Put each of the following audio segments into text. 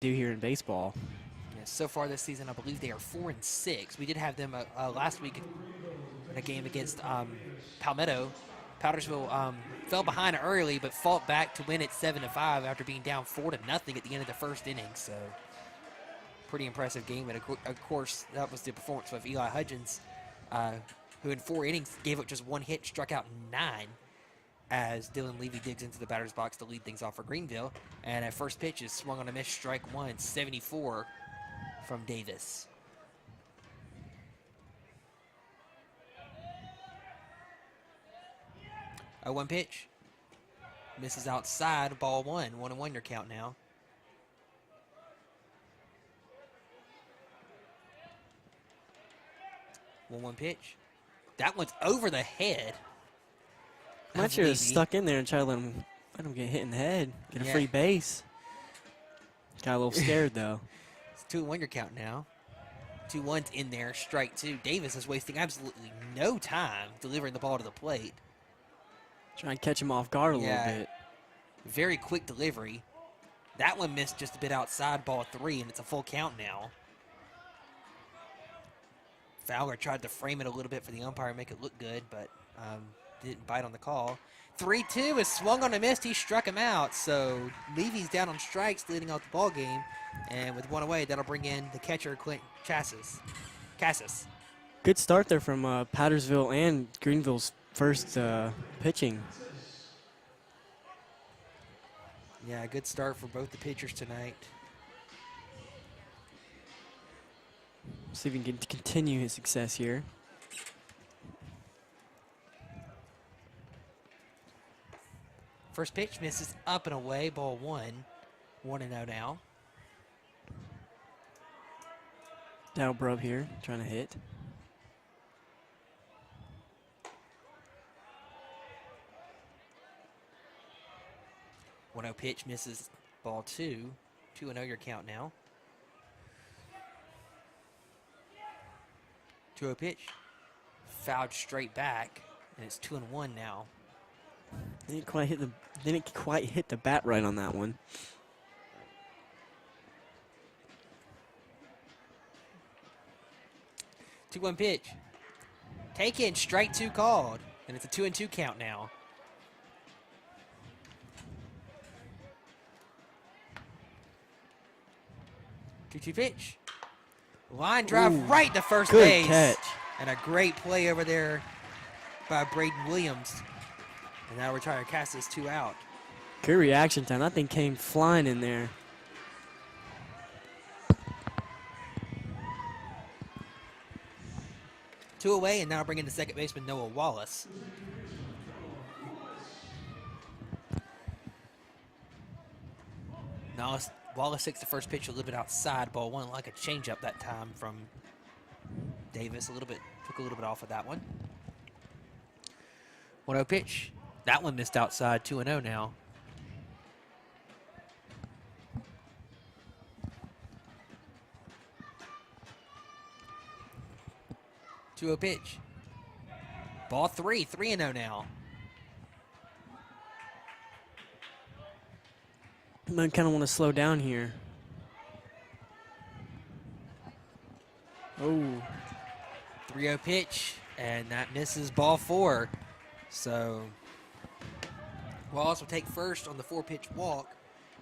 do here in baseball. Yeah, so far this season, I believe they are 4-6. We did have them last week in a game against Palmetto. Powdersville fell behind early, but fought back to win it 7-5 after being down 4-0 at the end of the first inning. So, pretty impressive game. And of course, that was the performance of Eli Hudgens, who in 4 innings gave up just 1 hit, struck out 9. As Dylan Levy digs into the batter's box to lead things off for Greenville. And at first pitch is swung on a miss, strike 1, 74 from Davis. 0-1 pitch. Misses outside, ball 1. 1-1 your count now. One pitch. That one's over the head. Might should have stuck in there and tried to let him get hit in the head, get a free base. Got a little scared though. It's 2-1 your count now. 2-1's in there, strike 2. Davis is wasting absolutely no time delivering the ball to the plate. Trying to catch him off guard a little bit. Very quick delivery. That one missed just a bit outside, ball 3, and it's a full count now. Fowler tried to frame it a little bit for the umpire and make it look good, but didn't bite on the call. 3-2 is swung on a miss. He struck him out. So Levy's down on strikes, leading off the ball game. And with 1 away, that'll bring in the catcher, Clint Cassis. Good start there from Powdersville and Greenville's first pitching. Yeah, good start for both the pitchers tonight. See if he can continue his success here. First pitch misses up and away, ball 1. 1-0 now. Dalbrub here, trying to hit. One 0 pitch misses, ball 2. 2-0 your count now. 2-0 pitch. Fouled straight back, and it's 2-1 now. Didn't quite hit the bat right on that one. Two-one pitch. Taken, strike 2 called, and it's a 2-2 count now. Two-two pitch. Line drive right to first base. Good catch. And a great play over there by Braden Williams. And now retire Cassis 2 out. Good reaction time. That thing came flying in there. Two away, and now bringing the second baseman Noah Wallace. Now Wallace takes the first pitch a little bit outside, ball 1, like a changeup that time from Davis. Took a little bit off of that one. 1-0 pitch. That one missed outside, 2-0 now. Two-0 pitch. Ball 3, 3-0 now. I kind of want to slow down here. Oh. 3-0 pitch, and that misses, ball 4. So Wallace will take first on the 4-pitch walk,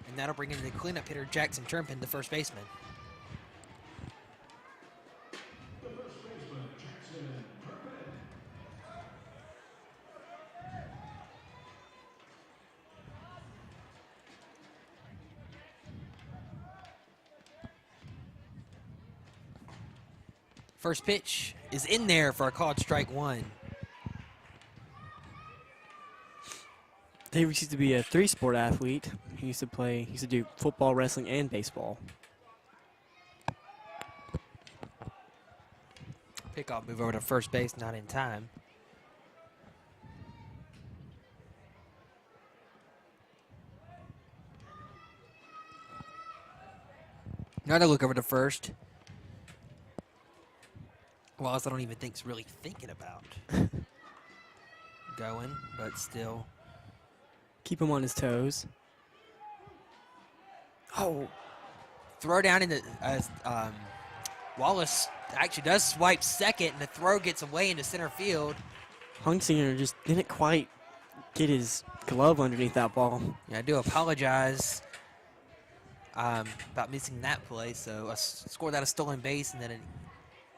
and that'll bring in the cleanup hitter Jackson Turpin, the first baseman. First pitch is in there for a called strike 1. Davis used to be a 3-sport athlete. He used to do football, wrestling, and baseball. Pickoff move over to first base, not in time. Another look over to first. Wallace, I don't even think's really thinking about going, but still. Keep him on his toes. Oh, throw down in the Wallace actually does swipe second, and the throw gets away into center field. Hunksinger just didn't quite get his glove underneath that ball. Yeah, I do apologize about missing that play. So I scored out a stolen base, and then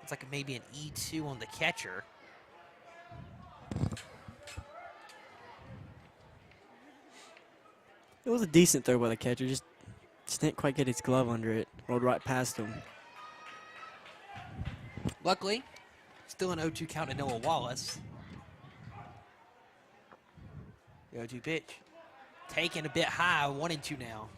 it's like maybe an E2 on the catcher. It was a decent throw by the catcher, just didn't quite get his glove under it. Rolled right past him. Luckily, still an 0-2 count to Noah Wallace. The 0-2 pitch. Taken a bit high, 1-2 now.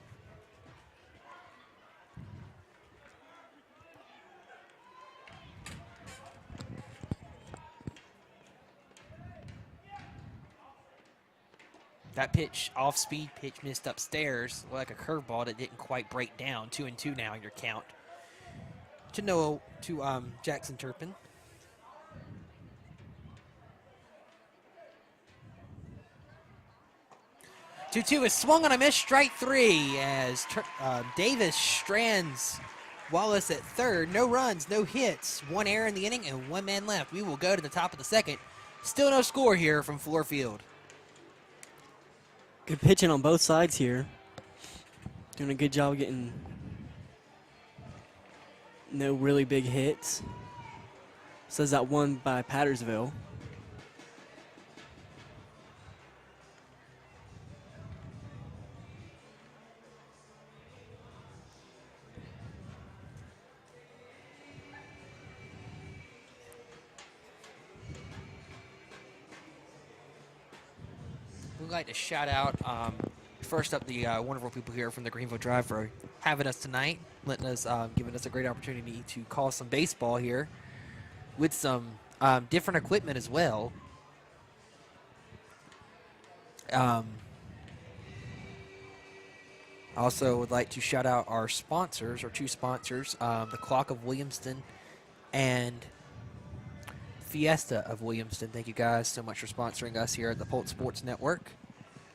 That pitch, off-speed pitch, missed upstairs, like a curveball that didn't quite break down. 2-2 now in your count. To Jackson Turpin. Two is swung on a miss, strike three, as Davis strands Wallace at third. No runs, no hits, one error in the inning, and one man left. We will go to the top of the second. Still no score here from Fluor Field. Good pitching on both sides here. Doing a good job getting no really big hits. Says that one by Pattersville. We'd like to shout out, first up, the wonderful people here from the Greenville Drive for having us tonight, letting us, giving us a great opportunity to call some baseball here with some different equipment as well. Also would like to shout out our sponsors, our two sponsors, the Clock of Williamston and Fiesta of Williamston. Thank you guys so much for sponsoring us here at the Pulse Sports Network.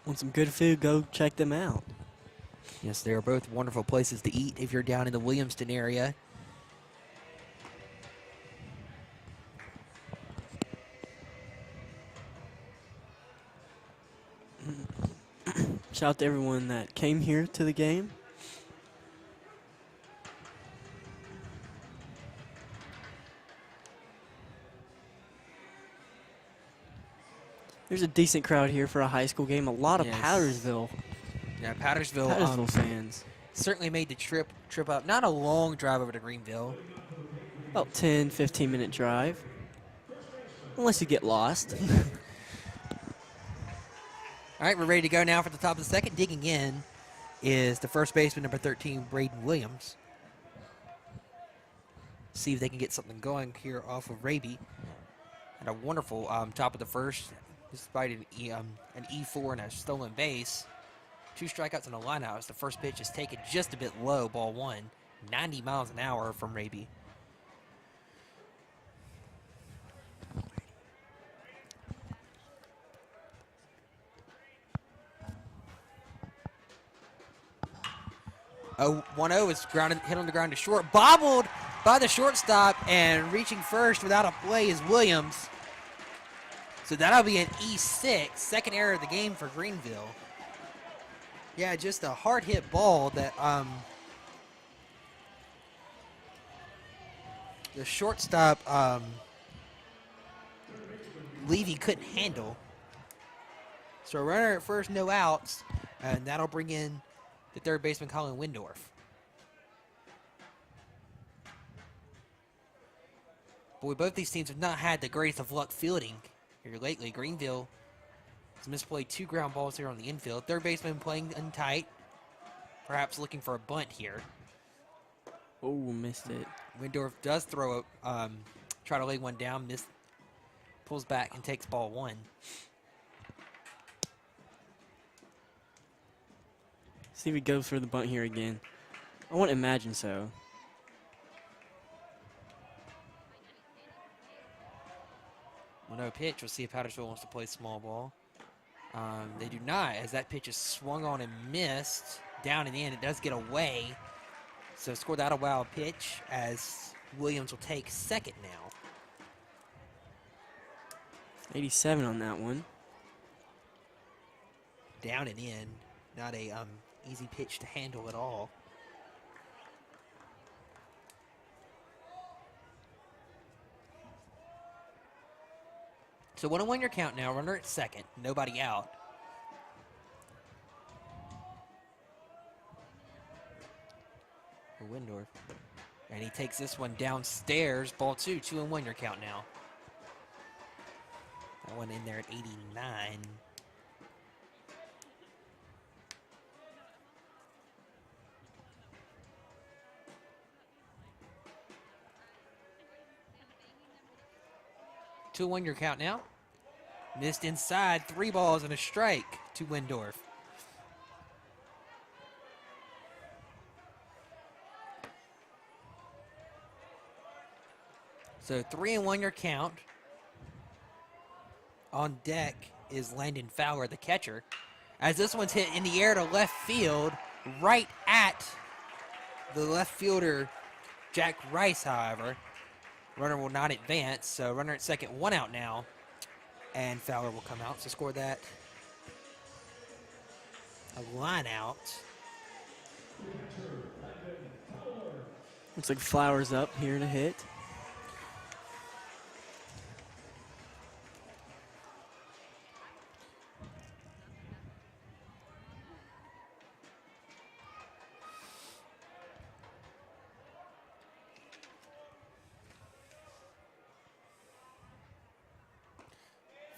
Want some good food, go check them out. Yes, they are both wonderful places to eat if you're down in the Williamston area. Shout out to everyone that came here to the game. There's a decent crowd here for a high school game. A lot of Pattersville. Yeah, Pattersville fans. Certainly made the trip up. Not a long drive over to Greenville. About 10, 15-minute drive. Unless you get lost. All right, we're ready to go now for the top of the second. Digging in is the first baseman, number 13, Braden Williams. See if they can get something going here off of Raby. And a wonderful top of the first, despite an E4 and a stolen base. 2 strikeouts and a lineout as the first pitch is taken just a bit low, ball one. 90 miles an hour from Raby. Oh, 1-0 is hit on the ground to short. Bobbled by the shortstop, and reaching first without a play is Williams. So that'll be an E6, second error of the game for Greenville. Yeah, just a hard hit ball that the shortstop Levy couldn't handle. So a runner at first, no outs, and that'll bring in the third baseman, Colin Windorf. Boy, both these teams have not had the greatest of luck fielding here lately. Greenville has misplayed 2 ground balls here on the infield. Third baseman playing untight, perhaps looking for a bunt here. Oh, missed it. Windorf does throw try to lay one down, pulls back and takes ball one. See if he goes for the bunt here again. I wouldn't imagine so. Well, no pitch. We'll see if Pattersville wants to play small ball. They do not, as that pitch is swung on and missed. Down in the end, it does get away. So scored out a wild pitch as Williams will take second now. 87 on that one. Down and in. Not a easy pitch to handle at all. So 1-1 your count now. Runner at second. Nobody out. For Windorf. And he takes this one downstairs. Ball 2. 2-1 your count now. That one in there at 89. Two one your count now. Missed inside. 3 balls and a strike to Windorf. So 3-1 your count. On deck is Landon Fowler, the catcher. As this one's hit in the air to left field, right at the left fielder, Jack Rice, however. Runner will not advance, so runner at second, 1 out now. And Fowler will come out, so score that. A line out. Looks like Flowers up here to hit.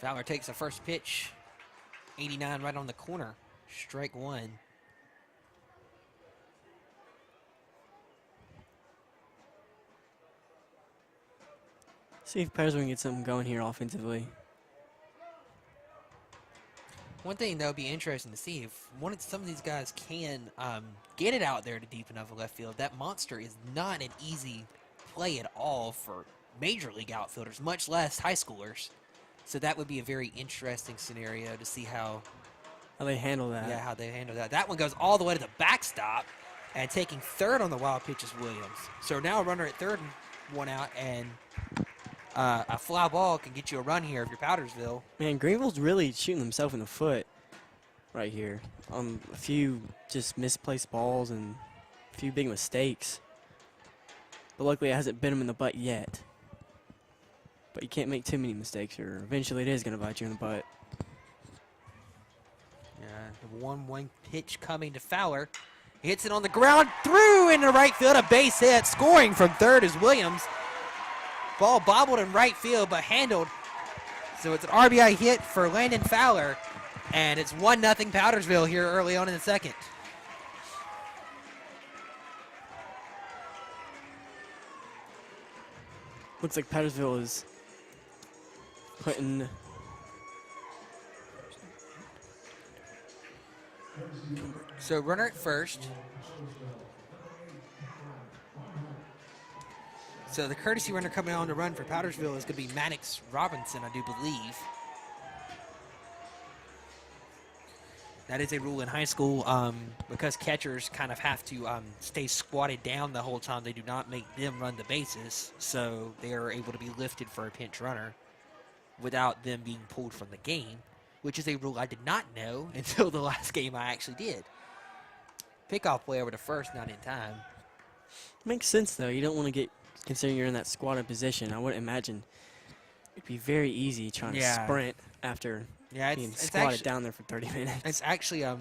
Fowler takes the first pitch. 89 right on the corner. Strike 1. See if Pirates can get something going here offensively. One thing that would be interesting to see if some of these guys can get it out there to deep enough of left field. That monster is not an easy play at all for major league outfielders, much less high schoolers. So that would be a very interesting scenario to see how they handle that. Yeah, how they handle that. That one goes all the way to the backstop, and taking third on the wild pitch is Williams. So now a runner at third, 1 out, and a fly ball can get you a run here if you're Powdersville. Man, Greenville's really shooting themselves in the foot right here. A few just misplaced balls and a few big mistakes. But luckily it hasn't bit them in the butt yet. But you can't make too many mistakes or eventually it is going to bite you in the butt. Yeah, the 1-1 pitch coming to Fowler. He hits it on the ground, through into right field, a base hit. Scoring from third is Williams. Ball bobbled in right field, but handled. So it's an RBI hit for Landon Fowler, and it's 1-0 Powdersville here early on in the second. Looks like Powdersville is putting So runner at first. So the courtesy runner coming on to run for Powdersville is going to be Maddox Robinson, I do believe. That is a rule in high school because catchers kind of have to stay squatted down the whole time. They do not make them run the bases, so they are able to be lifted for a pinch runner without them being pulled from the game, which is a rule I did not know until the last game I actually did. Pickoff play over to first, not in time. Makes sense, though. You don't want to get, considering you're in that squatted position, I would imagine it'd be very easy trying to sprint after being squatted down there for 30 minutes. It's actually a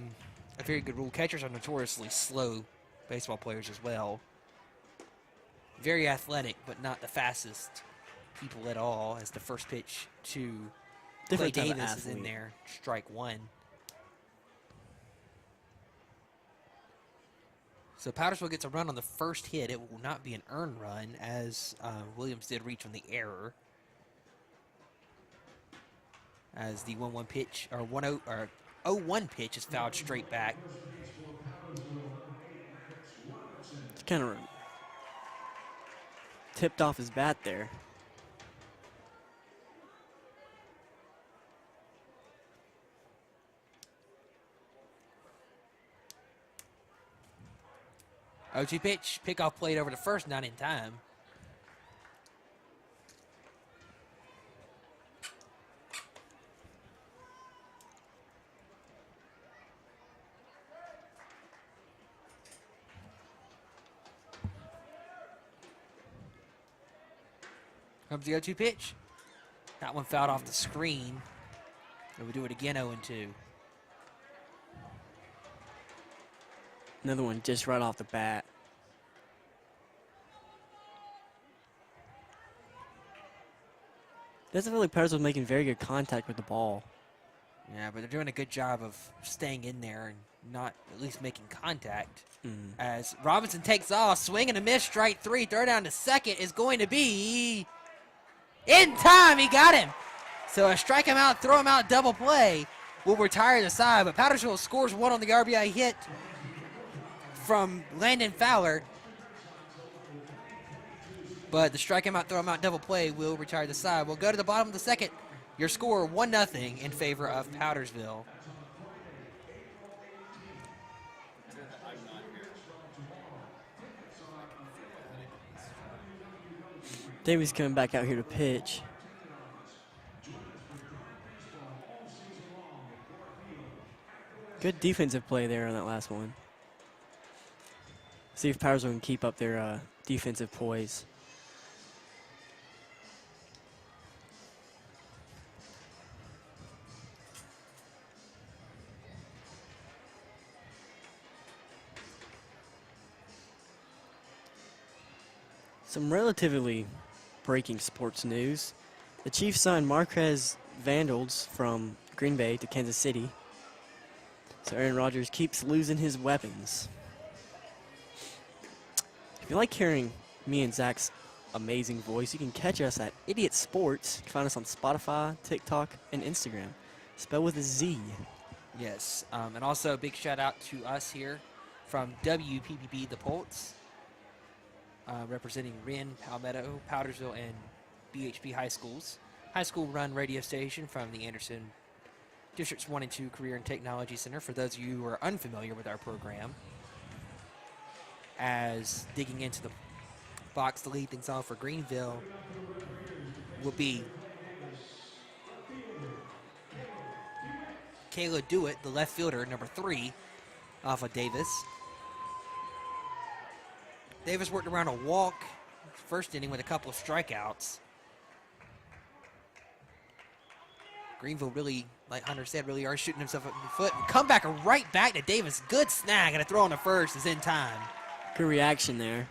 very good rule. Catchers are notoriously slow baseball players as well. Very athletic, but not the fastest people at all, as the first pitch to Clay Davis is in there. Strike 1. So Powdersville gets a run on the first hit. It will not be an earned run, as Williams did reach on the error. As the 1-1 pitch, or 0-1 pitch is fouled straight back. It's kind of tipped off his bat there. 0-2 pitch. Pickoff played over the first, not in time. Comes the 0-2 pitch. That one fouled off the screen. And we do it again, 0-2. Another one just right off the bat. Doesn't feel like Peters was making very good contact with the ball. Yeah, but they're doing a good job of staying in there and not at least making contact. As Robinson takes off, swing and a miss, strike three. Throw down to second is going to be in time. He got him. So a strike him out, throw him out, double play will retire the side. But Powdersville scores one on the RBI hit from Landon Fowler. But the strike him out, throw him out, double play will retire the side. We'll go to the bottom of the second. Your score 1-0 in favor of Powdersville. Davies coming back out here to pitch. Good defensive play there on that last one. See if Powdersville can keep up their defensive poise. Some relatively breaking sports news. The Chiefs signed Marquez Vandals from Green Bay to Kansas City. So Aaron Rodgers keeps losing his weapons. If you like hearing me and Zach's amazing voice, you can catch us at Idiot Sports. You can find us on Spotify, TikTok, and Instagram. Spelled with a Z. Yes, and also a big shout out to us here from WPPB The Pulse. Representing Wren, Palmetto, Powdersville, and BHP High Schools. High school run radio station from the Anderson Districts 1 and 2 Career and Technology Center. For those of you who are unfamiliar with our program, as digging into the box to lead things off for Greenville will be Kayla Dewitt, the left fielder, number 3, off of Davis. Davis worked around a walk first inning with a couple of strikeouts. Greenville really, like Hunter said, really are shooting himself up in the foot. Come back right back to Davis. Good snag and a throw on the first is in time. Good reaction there.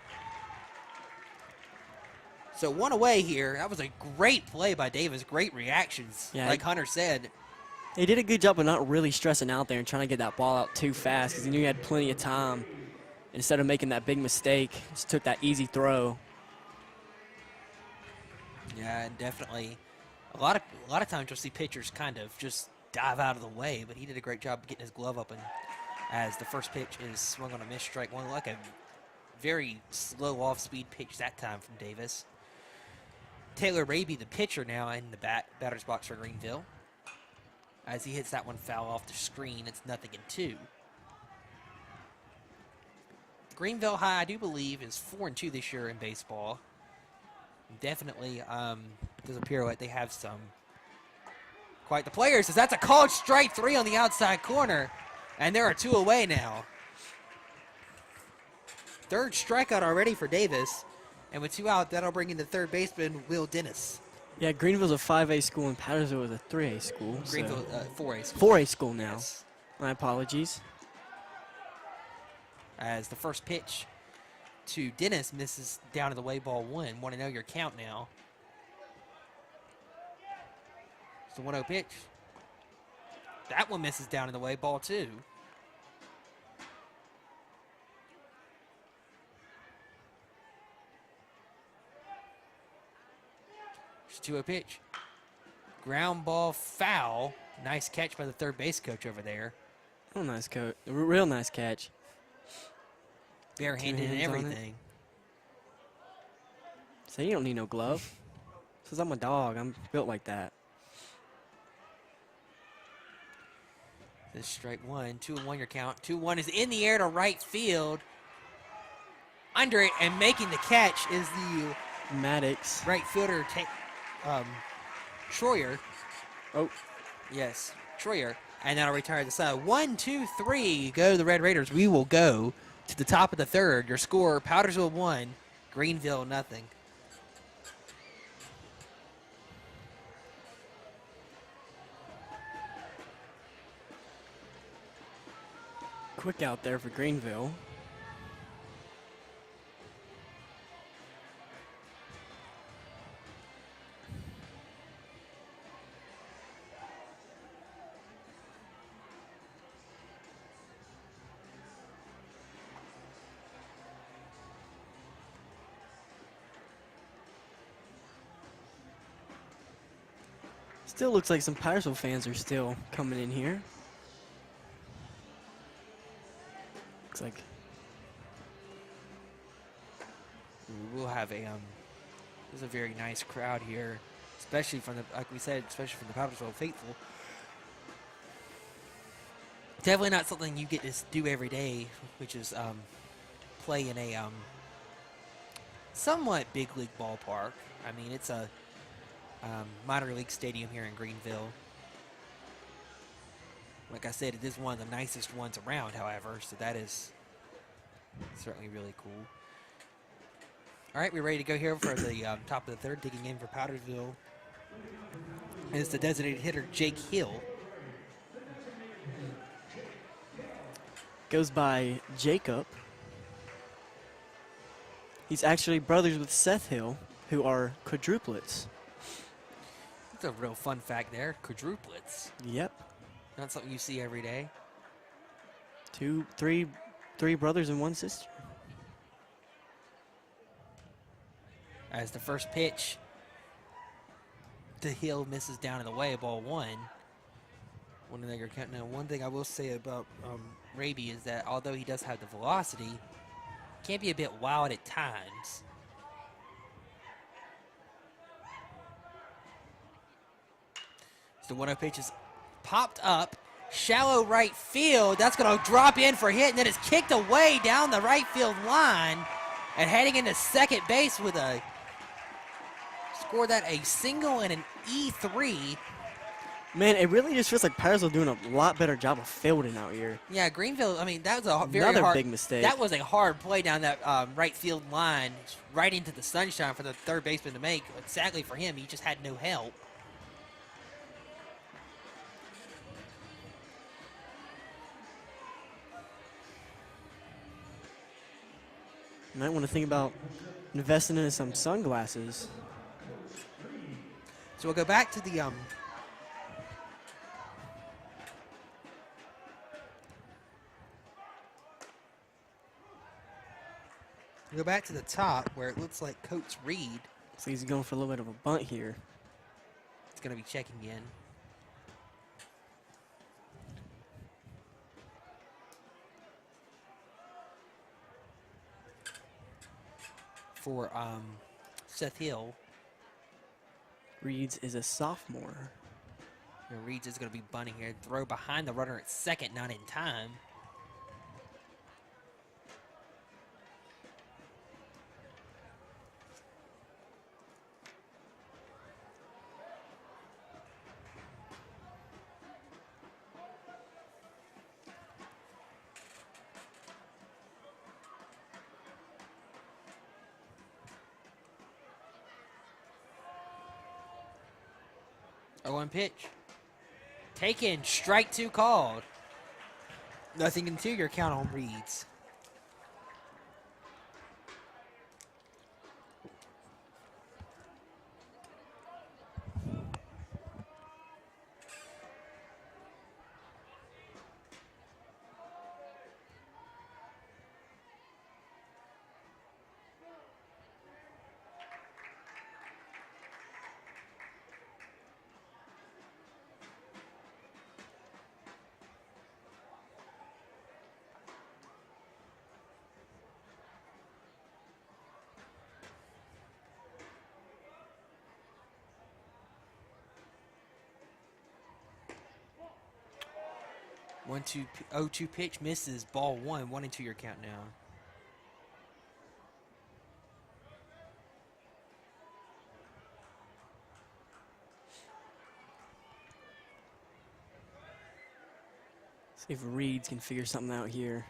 So one away here. That was a great play by Davis. Great reactions, Yeah, like Hunter said. He did a good job of not really stressing out there and trying to get that ball out too fast because he knew he had plenty of time. Instead of making that big mistake, just took that easy throw. Yeah, and definitely. A lot of times you'll see pitchers kind of just dive out of the way, but he did a great job getting his glove up, and as the first pitch is swung on a missed strike one, like a very slow off-speed pitch that time from Davis. Taylor Raby, the pitcher, now in the batter's box for Greenville. As he hits that one foul off the screen, it's 0-2. Greenville High, I do believe, is 4-2 this year in baseball. Definitely does appear like they have some quite the players, as that's a called strike 3 on the outside corner, and there are 2 away now. Third strikeout already for Davis, and with 2 out, that'll bring in the third baseman, Will Dennis. Yeah, Greenville's a 5A school and Powdersville is a 3A school. Greenville, 4A school. 4A school now. Yes. My apologies. As the first pitch to Dennis misses down to the way, ball 1. Want to know your count now. It's the 1-0 pitch. That one misses down in the way, ball 2. It's a 2-0 pitch. Ground ball foul. Nice catch by the third base coach over there. Oh, nice coach. Real nice catch. Barehanded and everything. So you don't need no glove. Says I'm a dog. I'm built like that. This strike 1, 2-1 your count. 2-1 is in the air to right field. under it, and making the catch is the Maddox. right fielder, Troyer. Oh, Yes, Troyer. And that'll retire the side. 1, 2, 3. Go the Red Raiders. We will go to the top of the third. Your score, Powdersville 1, Greenville nothing. quick out there for Greenville. Still looks like some Powdersville fans are still coming in here. Looks like We'll have there's a very nice crowd here, especially from the, like we said, especially from the Powdersville faithful. Definitely not something you get to do every day, which is play in a somewhat big league ballpark. I mean, it's a minor league stadium here in Greenville. Like I said, it is one of the nicest ones around, however, so that is certainly really cool. All right, we're ready to go here for the top of the third. Digging in for Powdersville is the designated hitter, Jake Hill. goes by Jacob. He's actually brothers with Seth Hill, who are quadruplets. That's a real fun fact there, quadruplets. Yep. Not something you see every day. Three brothers and one sister. As the first pitch to Hill misses down in the way, ball one. One thing I will say about Raby is that although he does have the velocity, he can be a bit wild at times. So the 1-0 pitch is popped up, shallow right field. That's going to drop in for a hit, and then it's kicked away down the right field line. And heading into second base with a single and an E3. Man, it really just feels like Powdersville doing a lot better job of fielding out here. Yeah, Greenville, I mean, that was a very Another hard, big mistake. That was a hard play down that right field line, right into the sunshine for the third baseman to make. But sadly for him, he just had no help. You might want to think about investing in some sunglasses. So we'll go back to the go back to the top where it looks like Coates Reed. So he's going for a little bit of a bunt here. It's going to be checking in. For Seth Hill. Reeds is a sophomore. And Reeds is going to be bunting here. Throw behind the runner at second, not in time. One pitch. Taken, strike two called. Nothing into your count on Reeds. One, 2, 0-2 pitch misses. Ball one. 1-2 your count now. See if Reeds can figure something out here.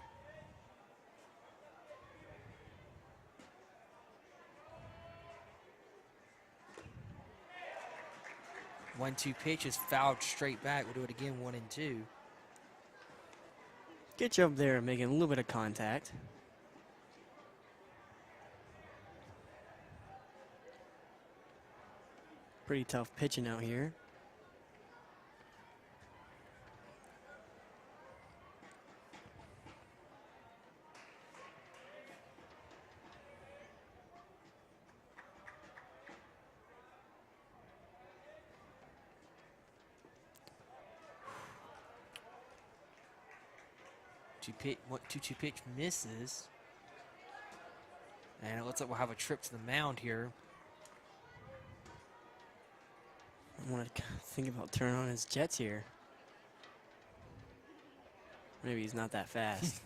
1-2 pitch is fouled straight back. We'll do it again, 1-2. Get you up there making a little bit of contact. Pretty tough pitching out here. Two pitch misses. And it looks like we'll have a trip to the mound here. I want to think about turning on his jets here. Maybe he's not that fast.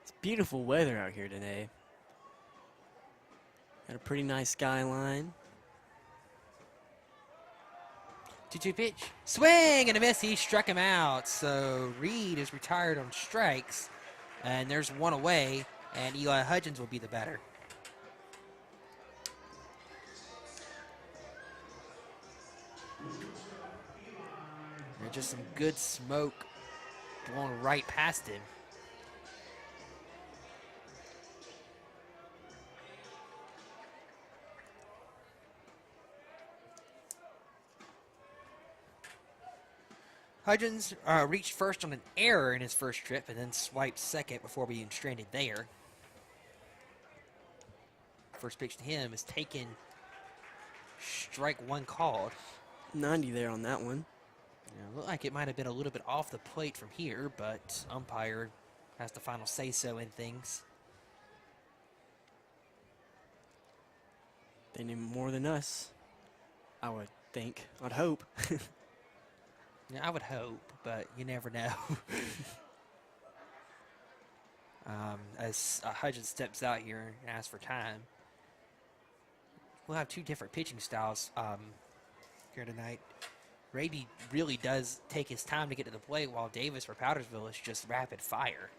It's beautiful weather out here today. Got a pretty nice skyline. 2-2 pitch. Swing and a miss. He struck him out. So Reed is retired on strikes. And there's one away. And Eli Hudgens will be the batter. There's just some good smoke blowing right past him. Hudgens reached first on an error in his first trip and then swiped second before being stranded there. First pitch to him is taken. Strike one called. 90 there on that one. Yeah, looked like it might have been a little bit off the plate from here, but umpire has the final say-so in things. They knew more than us, I would think. I'd hope. Yeah, I would hope, but you never know. As Hudgens steps out here and asks for time. We'll have two different pitching styles here tonight. Raby really does take his time to get to the plate, while Davis for Powdersville is just rapid fire.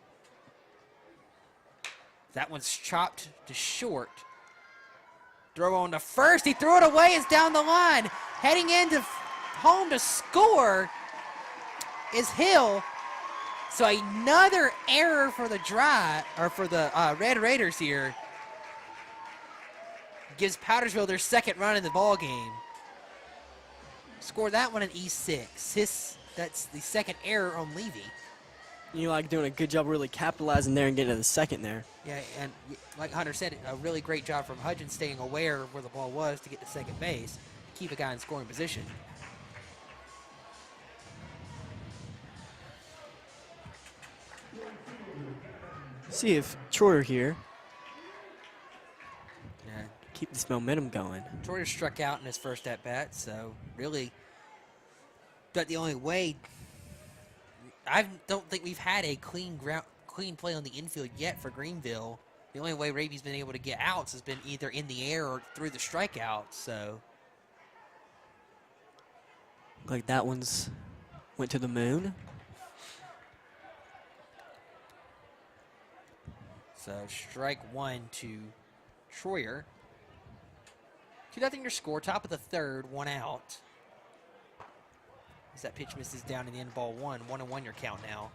That one's chopped to short. Throw on to first. He threw it away. It's down the line. Heading into home to score is Hill. So another error for the Red Raiders here. Gives Powdersville their second run in the ball game. Scored that one in E6. That's the second error on Levy. You like doing a good job really capitalizing there and getting to the second there. Yeah, and like Hunter said, a really great job from Hudgens staying aware of where the ball was to get to second base, keep a guy in scoring position. See if Troyer here. Yeah. Keep this momentum going. Troyer struck out in his first at-bat, so really, but the only way, I don't think we've had a clean play on the infield yet for Greenville. The only way Raby's been able to get outs has been either in the air or through the strikeout, so. Like that one's went to the moon. So strike one to Troyer. 2-0 your score, top of the third, one out. As that pitch misses down in the end, ball one. 1-1 your count now.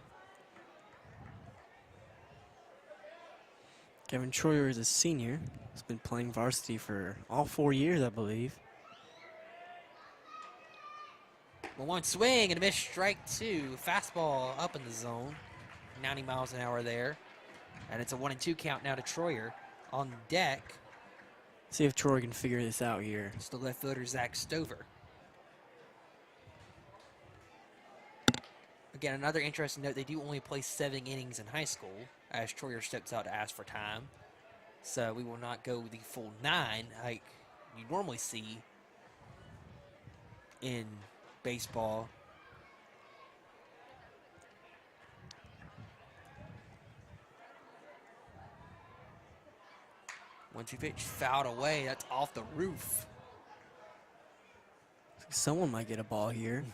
Kevin Troyer is a senior. He's been playing varsity for all 4 years, I believe. Well, one swing and a miss, strike two. Fastball up in the zone. 90 miles an hour there. And it's a 1-2 count now to Troyer on deck. See if Troyer can figure this out here. It's the left fielder, Zack Stover. Again, another interesting note, they do only play 7 innings in high school as Troyer steps out to ask for time. So we will not go the full 9 like you normally see in baseball. 1-2 pitch, fouled away. That's off the roof. Someone might get a ball here.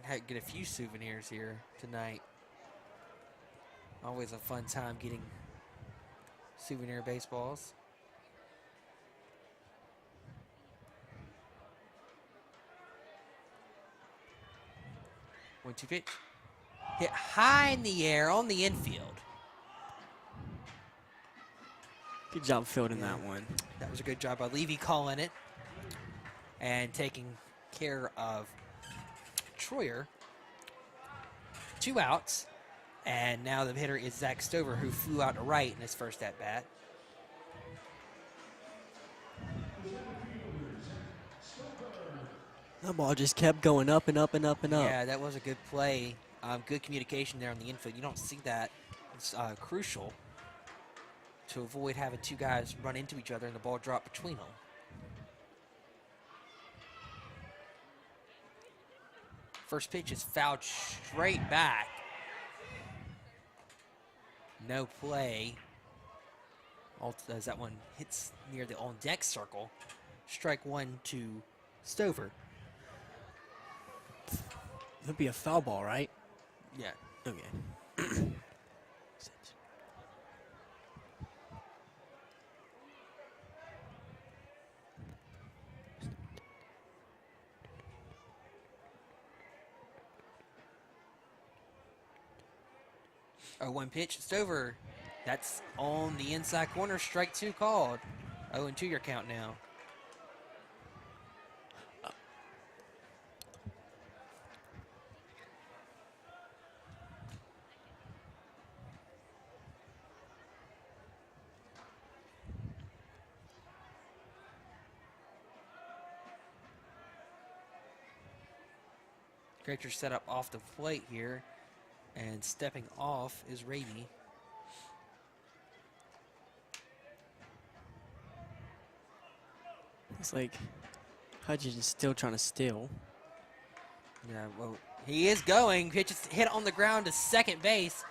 Might get a few souvenirs here tonight. Always a fun time getting souvenir baseballs. One-two pitch. Hit high in the air on the infield. Good job fielding that one. That was a good job by Levy calling it and taking care of Troyer. 2 outs. And now the hitter is Zack Stover, who flew out to right in his first at-bat. That ball just kept going up and up and up and up. Yeah, that was a good play. Good communication there on the infield. You don't see that. It's crucial to avoid having 2 guys run into each other and the ball drop between them. First pitch is fouled straight back. No play. As that one hits near the on-deck circle. Strike 1 to Stover. It'll be a foul ball, right? Yeah. Okay. 0-1 pitch, Stover. That's on the inside corner, strike 2 called. 0-2 your count now. Catcher set up off the plate here, and stepping off is Rady. It's like Hutchins is still trying to steal. Yeah, well, he is going. Pitch is hit on the ground to second base.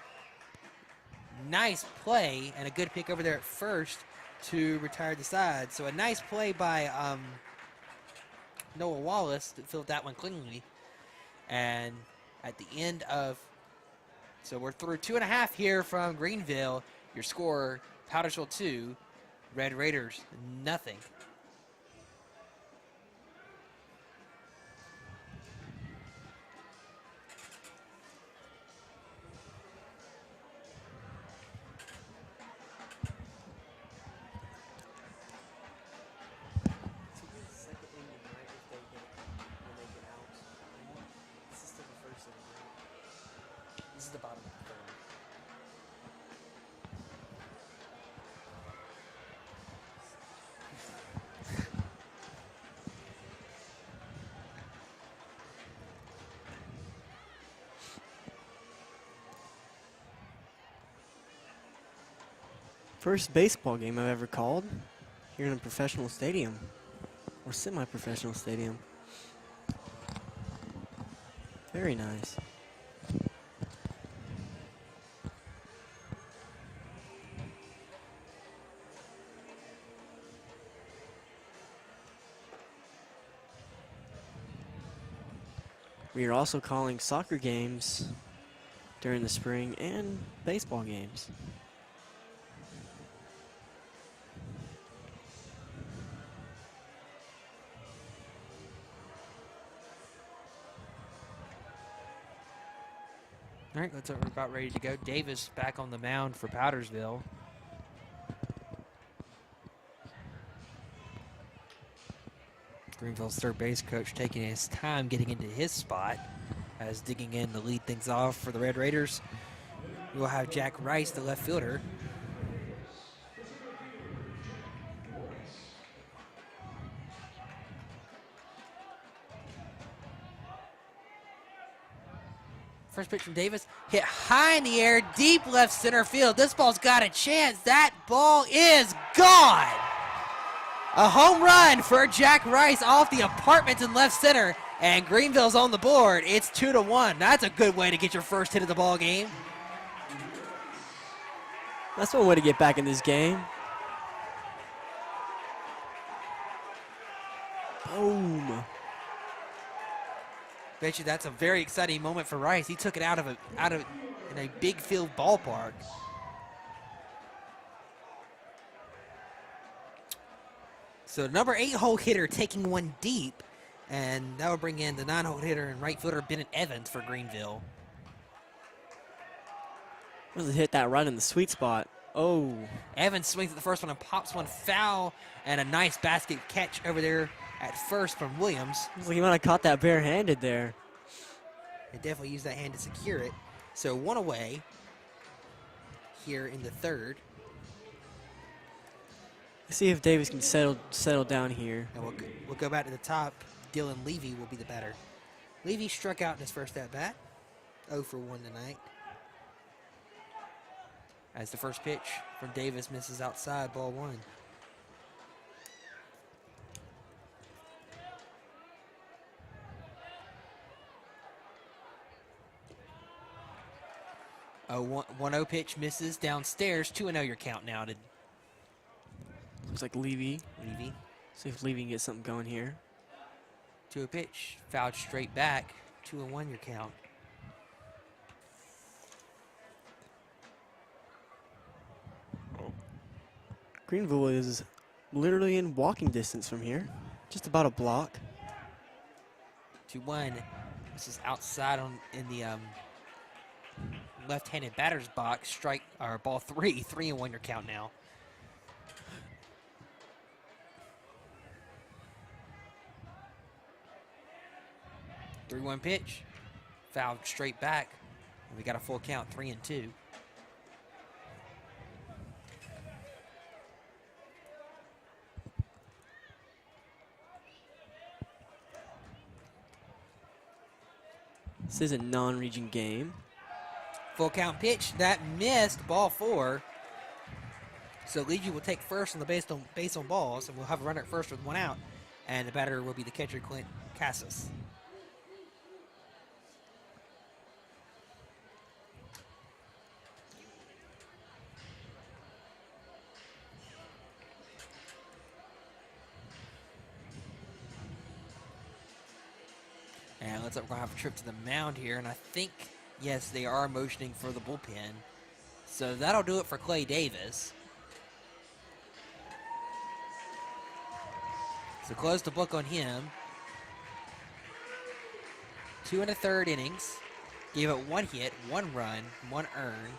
Nice play and a good pick over there at first to retire the side. So a nice play by Noah Wallace to field that one cleanly. And at the end of, so we're through 2.5 here from Greenville. Your score, Powdersville 2, Red Raiders nothing. This is the bottom of the third. First baseball game I've ever called here in a professional stadium or semi-professional stadium. Very nice. We are also calling soccer games during the spring and baseball games. All right, we're about ready to go. Davis back on the mound for Powdersville. Greenville's third base coach taking his time getting into his spot as digging in to lead things off for the Red Raiders. We'll have Jack Rice, the left fielder. First pitch from Davis, hit high in the air, deep left center field. This ball's got a chance. That ball is gone. A home run for Jack Rice off the apartments in left center, and Greenville's on the board. It's 2-1. That's a good way to get your first hit of the ball game. That's one way to get back in this game. Boom. Bet you that's a very exciting moment for Rice. He took it out of in a big field ballpark. So number 8-hole hitter taking one deep, and that will bring in the 9-hole hitter and right fielder Bennett Evans for Greenville. Really hit that right in the sweet spot. Oh. Evans swings at the first one and pops one foul, and a nice basket catch over there at first from Williams. Looks like he might have caught that barehanded there. They definitely used that hand to secure it. So one away here in the third. Let's see if Davis can settle down here. And we'll go back to the top. Dylan Levy will be the batter. Levy struck out in his first at-bat. 0 for 1 tonight. As the first pitch from Davis misses outside, ball 1. A 1-0 pitch misses downstairs. 2-0 your count now to Looks like Levy. Levy. See if Levy can get something going here. 2-0 pitch. Fouled straight back. 2-1 your count. Greenville is literally in walking distance from here. Just about a block. 2-1. This is outside in the left-handed batter's box. Strike or ball 3. 3-1 your count now. Three-one pitch, fouled straight back. We got a full count, 3-2. This is a non-region game. Full count pitch that missed, ball 4. So Legion will take first on the base on balls, and we'll have a runner at first with 1 out, and the batter will be the catcher Clint Cassis. And looks like we're going to have a trip to the mound here. And I think, yes, they are motioning for the bullpen. So that'll do it for Clay Davis. So close the book on him. 2 1/3 innings. Gave up 1 hit, 1 run, 1 earned.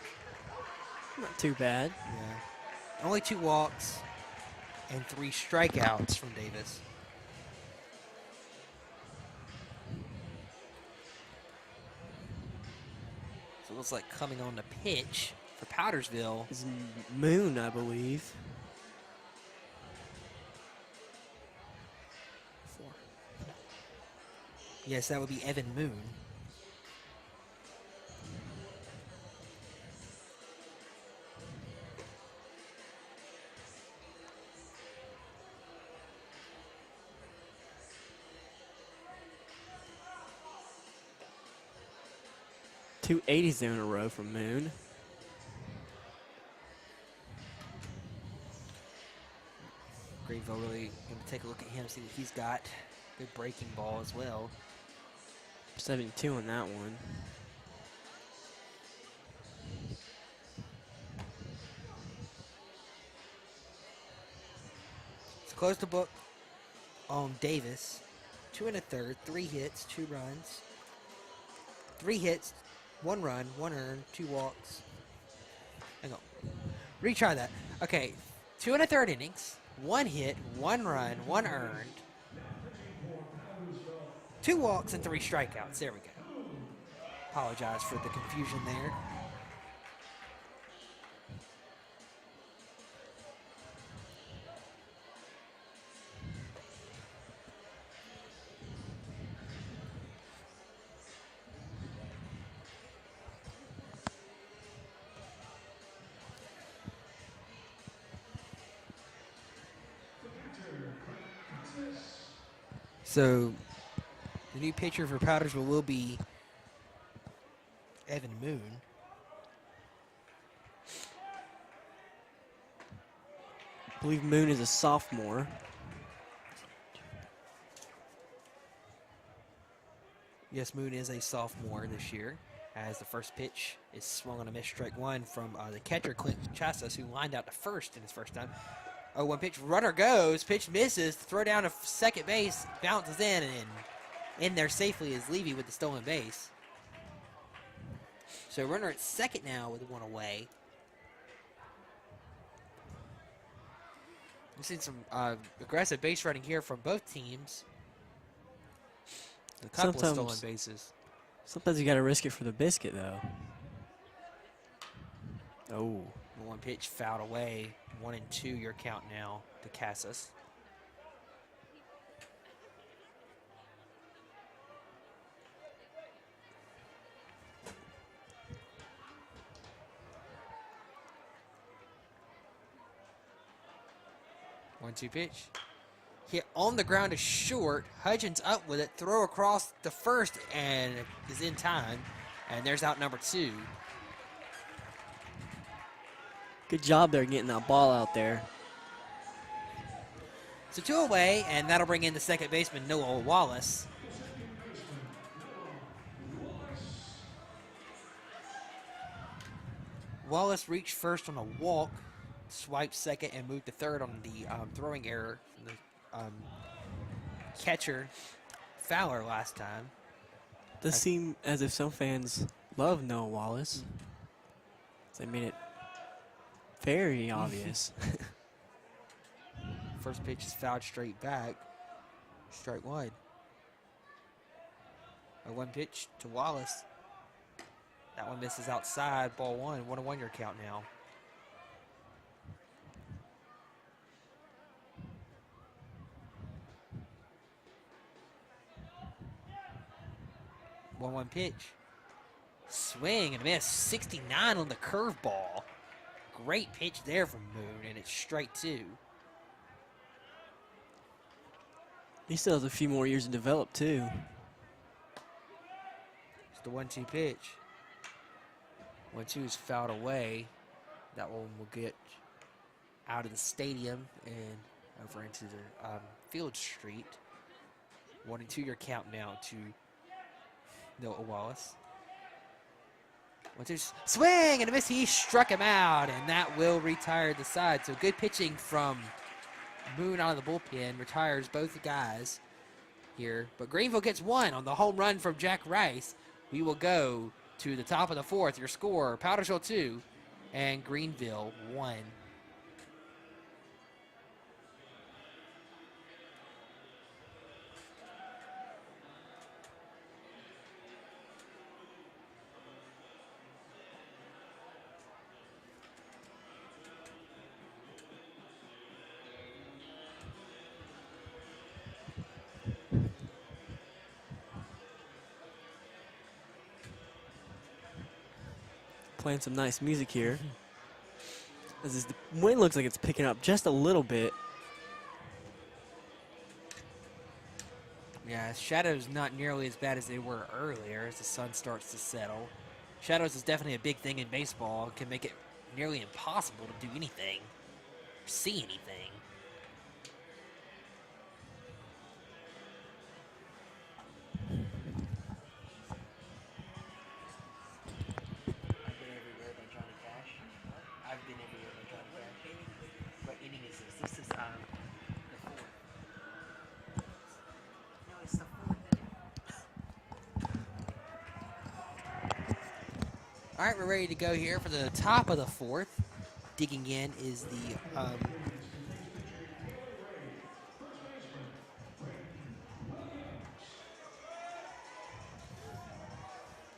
Not too bad. Yeah. Only 2 walks and 3 strikeouts from Davis. So it looks like coming on the pitch for Powdersville It's Moon, I believe. 4. Yes, that would be Evan Moon. Two 80s there in a row from Moon. Greenville really going to take a look at him, see what he's got. Good breaking ball as well. 72 on that one. So close the book on Davis. 2 1/3, 3 hits, 2 runs. 3 hits, 1 run, 1 earned, 2 walks. Hang on. Retry that. Okay, 2 1/3 innings, 1 hit, 1 run, 1 earned, 2 walks, and 3 strikeouts. There we go. Apologize for the confusion there. So the new pitcher for Powdersville will be Evan Moon. I believe Moon is a sophomore. Yes, Moon is a sophomore this year, as the first pitch is swung on a miss, strike one from the catcher, Clint Chasas, who lined out to first in his first time. 0-1 pitch, runner goes, pitch misses, throw down to second base, bounces in, and in there safely is Levy with the stolen base. So runner at second now with one away. We've seen some aggressive base running here from both teams. A couple of stolen bases. Sometimes you got to risk it for the biscuit, though. Oh. One pitch fouled away. 1-2 your count now to Casas. One-two pitch. Hit on the ground is short. Hudgens up with it. Throw across the first and is in time. And there's out number 2. Good job there getting that ball out there. So 2 away, and that'll bring in the second baseman, Noah Wallace. Wallace reached first on a walk, swiped second, and moved to third on the throwing error from the catcher Fowler last time. Does seem as if some fans love Noah Wallace. They made it very obvious. First pitch is fouled straight back. Strike one. A 1 pitch to Wallace. That one misses outside. Ball one. 1-1 your count now. One pitch. Swing and a miss. 69 on the curveball. Great pitch there from Moon, and it's strike 2. He still has a few more years to develop, too. It's the 1-2 pitch. 1-2 is fouled away. That one will get out of the stadium and over into the Field Street. 1-2 your count now to Noah Wallace. 1-2 swing and a miss. He struck him out, and that will retire the side. So good pitching from Moon out of the bullpen. Retires both guys here. But Greenville gets one on the home run from Jack Rice. We will go to the top of the 4th. Your score, Powdersville 2 and Greenville 1. Playing some nice music here. As the wind looks like it's picking up just a little bit. Yeah, shadows not nearly as bad as they were earlier as the sun starts to settle. Shadows is definitely a big thing in baseball. It can make it nearly impossible to do anything, see anything. All right, we're ready to go here for the top of the 4th. Digging in is the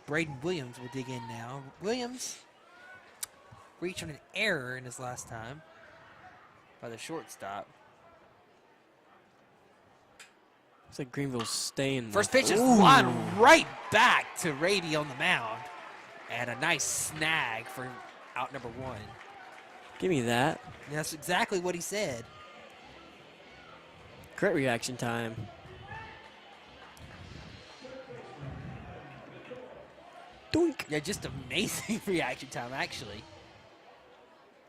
Braden Williams will dig in now. Williams reached on an error in his last time by the shortstop. Looks like Greenville's staying. First pitch is flying right back to Raby on the mound. And a nice snag for out number 1. Give me that. And that's exactly what he said. Great reaction time. Doink. Yeah, just amazing reaction time, actually.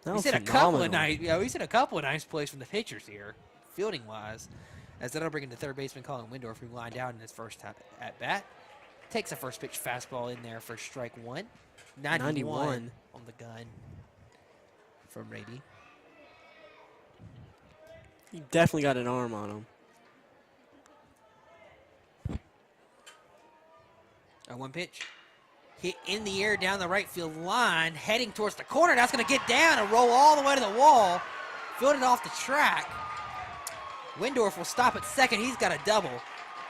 That We was said a couple of phenomenal. nice plays from the pitchers here, fielding wise. As that'll bring in the third baseman Colin Windorf, who lined out in his first at bat. Takes a first pitch fastball in there for strike one. 91 on the gun from Brady. He definitely got an arm on him. A one pitch. Hit in the air down the right field line, heading towards the corner. That's going to get down and roll all the way to the wall. Fielded off the track. Windorf will stop at second. He's got a double.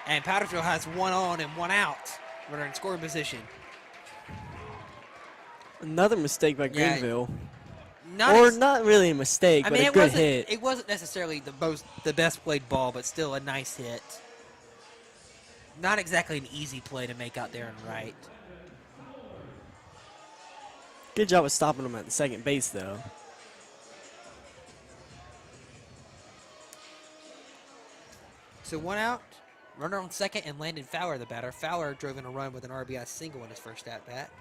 And Powdersville has one on and one out. Runner in scoring position. Another mistake by Greenville. Not not really a mistake, but a good hit. It wasn't necessarily the best played ball, but still a nice hit. Not exactly an easy play to make out there and right. Good job of stopping him at the second base, though. So one out, runner on second, and Landon Fowler the batter. Fowler drove in a run with an RBI single in his first at-bat.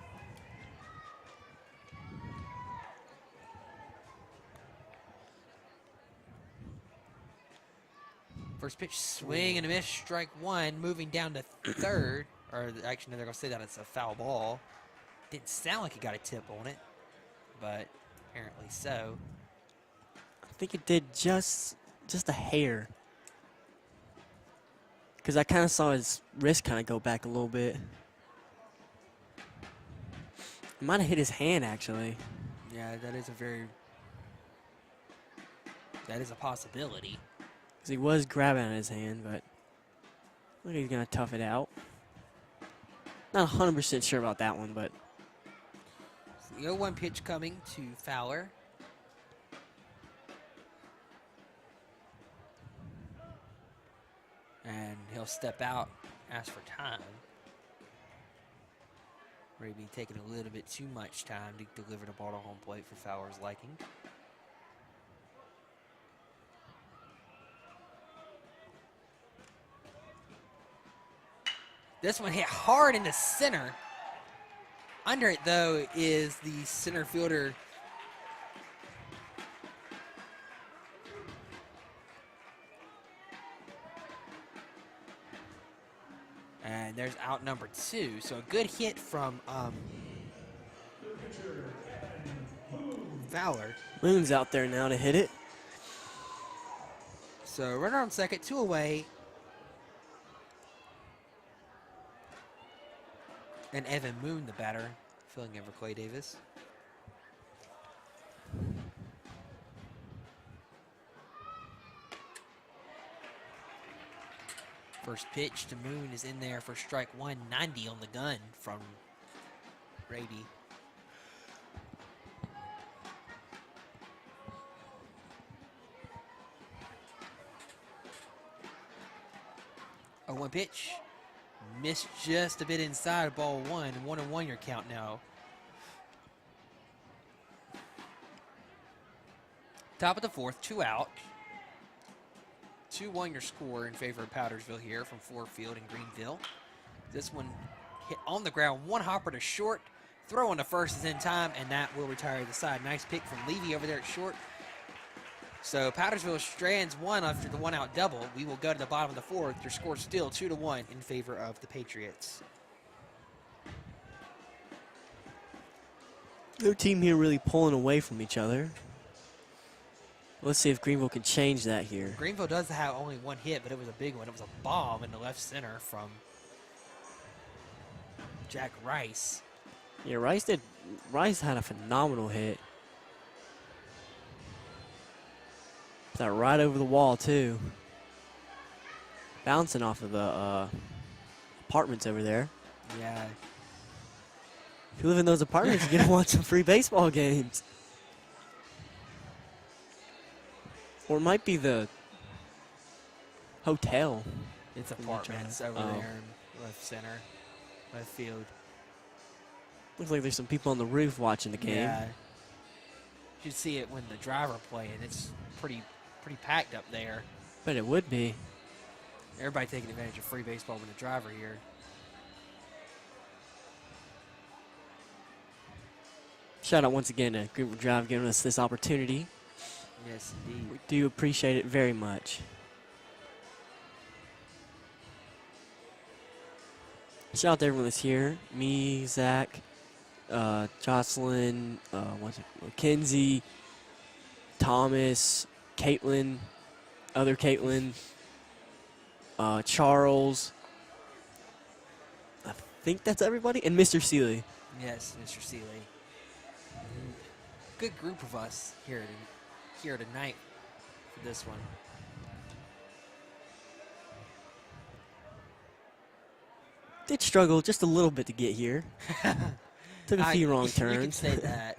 First pitch, swing and a miss, strike one, moving down to third. Or actually, no, they're going to say that it's a foul ball. Didn't sound like he got a tip on it, but apparently so. I think it did just a hair. Because I kind of saw his wrist kind of go back a little bit. It might have hit his hand, actually. Yeah, that is a possibility. Because he was grabbing at his hand, but look, he's going to tough it out. Not 100% sure about that one, but. The 0-1 pitch coming to Fowler. And he'll step out, ask for time. Maybe taking a little bit too much time to deliver the ball to home plate for Fowler's liking. This one hit hard in the center. Under it, though, is the center fielder. And there's out number two. So a good hit from Fowler. Moon's out there now to hit it. So runner on second, two away. And Evan Moon, the batter, filling in for Clay Davis. First pitch to Moon is in there for strike one, 90 on the gun from Brady. A one pitch. Missed just a bit inside, ball one. 1-1 your count now. Top of the fourth, two out. 2-1 your score in favor of Powdersville here from Ford Field in Greenville. This one hit on the ground, one hopper to short. Throw on the first is in time, and that will retire the side. Nice pick from Levy over there at short. So Powdersville strands one after the one-out double. We will go to the bottom of the fourth. Your score still 2-1 in favor of the Patriots. No team here really pulling away from each other. Let's see if Greenville can change that here. Greenville does have only one hit, but it was a big one. It was a bomb in the left center from Jack Rice. Yeah, Rice had a phenomenal hit. That right over the wall, too. Bouncing off of the apartments over there. Yeah. If you live in those apartments, you're going to want some free baseball games. Or it might be the hotel. It's apartments over there in left center, left field. Looks like there's some people on the roof watching the game. Yeah. You should see it when the driver playing. It's pretty packed up there. But it would be. Everybody taking advantage of free baseball with the driver here. Shout out once again to Greenville Drive giving us this opportunity. Yes, indeed. We do appreciate it very much. Shout out to everyone that's here. Me, Zach, Jocelyn, Mackenzie, Thomas, Caitlin, other Caitlin, Charles. I think that's everybody. And Mr. Seeley. Yes, Mr. Seeley. Good group of us here tonight for this one. Did struggle just a little bit to get here. Took a few wrong turns. You can say that.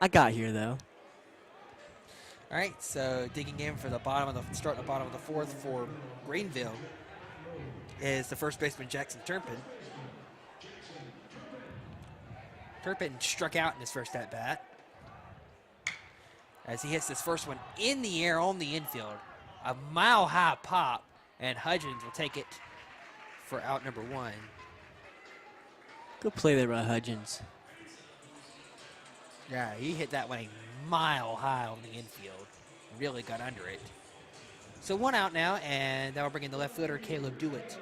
I got here though. All right, so digging in for starting the bottom of the fourth for Greenville is the first baseman Jackson Turpin. Turpin struck out in his first at bat as he hits this first one in the air on the infield. A mile-high pop, and Hudgens will take it for out number 1. Good play there by Hudgens. Yeah, he hit that one a mile high on the infield. Really got under it. So 1 out now, and that will bring in the left fielder, Caleb Dewitt.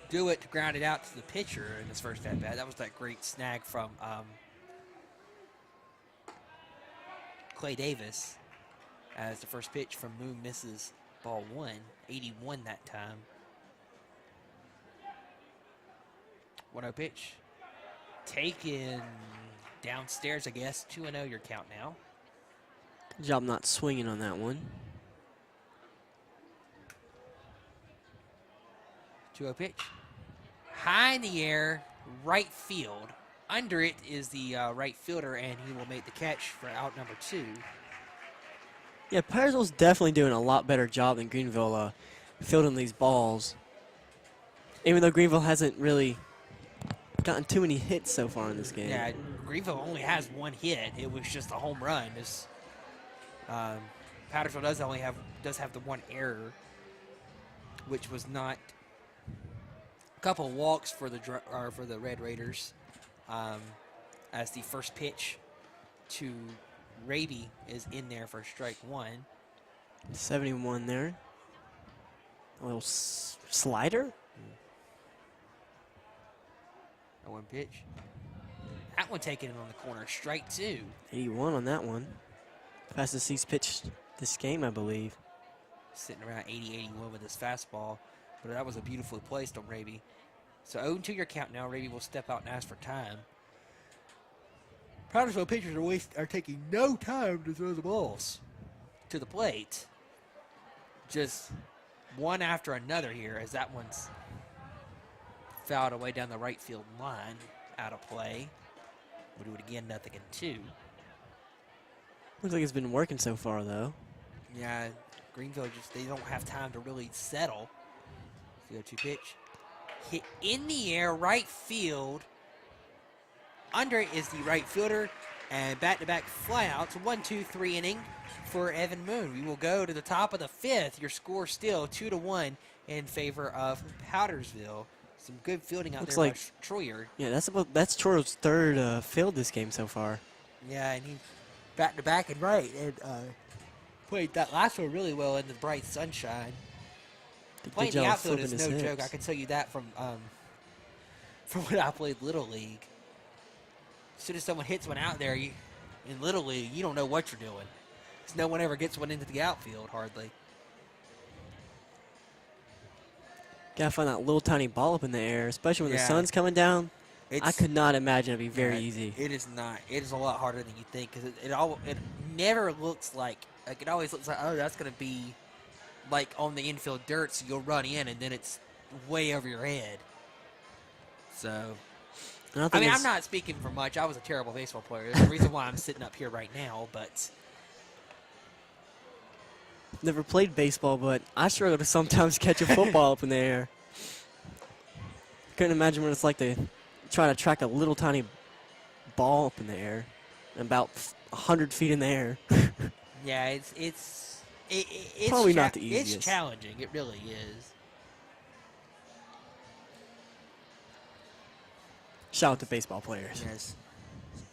Dewitt grounded out to the pitcher in his first at bat. That was that great snag from Clay Davis as the first pitch from Moon misses ball 1, 81 that time. 1-0 pitch. Taken downstairs, I guess. 2-0 your count now. Good job not swinging on that one. 2-0 pitch. High in the air, right field. Under it is the right fielder, and he will make the catch for out number 2. Yeah, Payersville's definitely doing a lot better job than Greenville fielding these balls. Even though Greenville hasn't really gotten too many hits so far in this game. Yeah, Greenville only has 1 hit. It was just a home run. Pattersville does have the 1 error, which was not a couple walks for the Red Raiders, as the first pitch to Raby is in there for strike 1. 71 there. A little slider. A 1 pitch. That one taken in on the corner. Strike 2. 81 on that one. Fastest he's pitched this game, I believe. Sitting around 80, 81 with his fastball. But that was a beautifully placed on Raby. So 0-2 your count now. Raby will step out and ask for time. Pattersville pitchers are taking no time to throw the balls to the plate. Just one after another here, as that one's fouled away down the right field line, out of play. We'll do it again, 0-2. Looks like it's been working so far, though. Yeah, Greenville they don't have time to really settle. 0-2 pitch. Hit in the air, right field. Under it is the right fielder, and back-to-back flyouts. 1-2-3 inning for Evan Moon. We will go to the top of the 5th. Your score still 2-1 in favor of Powdersville. Some good fielding out there by Troyer. Yeah, that's Troyer's 3rd field this game so far. Yeah, and he back-to-back and right, and played that last one really well in the bright sunshine. Playing the outfield is no joke. I can tell you that from when I played Little League. As soon as someone hits one out there, in Little League, you don't know what you're doing. Because no one ever gets one into the outfield, hardly. Gotta find that little tiny ball up in the air, especially when the sun's coming down. I could not imagine it'd be very easy. It is not. It is a lot harder than you think, because it never looks like it always looks like, oh, that's going to be like on the infield dirt, so you'll run in, and then it's way over your head. So, I mean, I'm not speaking for much. I was a terrible baseball player. There's a reason why I'm sitting up here right now, but never played baseball, but I struggle to sometimes catch a football up in the air. Couldn't imagine what it's like to try to track a little tiny ball up in the air, about 100 feet in the air. Yeah, it's probably not the easiest. It's challenging. It really is. Shout out to baseball players. Yes.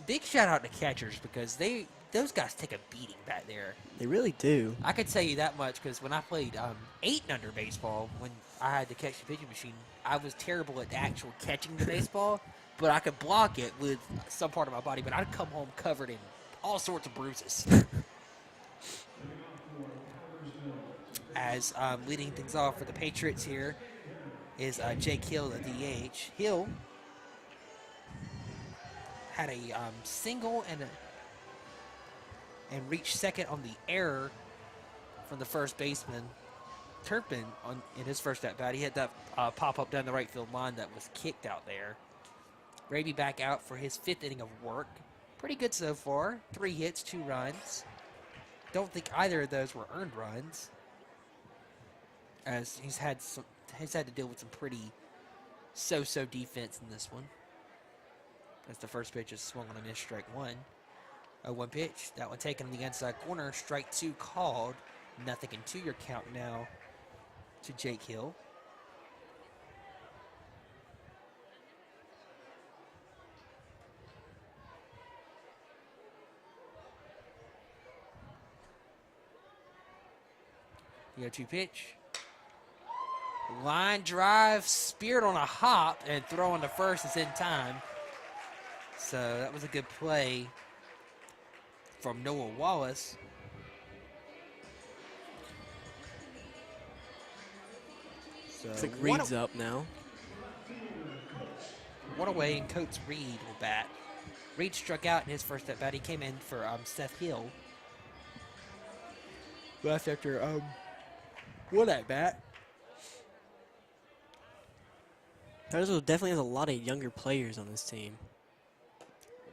Big shout out to catchers because those guys take a beating back there. They really do. I could tell you that much because when I played 8 and under baseball, when I had to catch the pitching machine, I was terrible at the actual catching the baseball, but I could block it with some part of my body. But I'd come home covered in all sorts of bruises. As leading things off for the Patriots here is Jake Hill, the DH. Hill had a single and reached second on the error from the first baseman, Turpin, in his first at-bat. He had that pop-up down the right field line that was kicked out there. Raby back out for his 5th inning of work. Pretty good so far. 3 hits, 2 runs. Don't think either of those were earned runs, as he's had to deal with some pretty so-so defense in this one. As the first pitch is swung on a miss, strike 1. 0-1 pitch. That one taken in the inside corner. Strike 2 called. 0-2 your count now to Jake Hill. The 0-2 pitch. Line drive, speared on a hop, and throwing to first is in time. So that was a good play from Noah Wallace. So Looks like Reed's up now. 1 away, and Coates Reed will bat. Reed struck out in his first at bat. He came in for Seth Hill. Left after 1 at bat. Tyersville definitely has a lot of younger players on this team.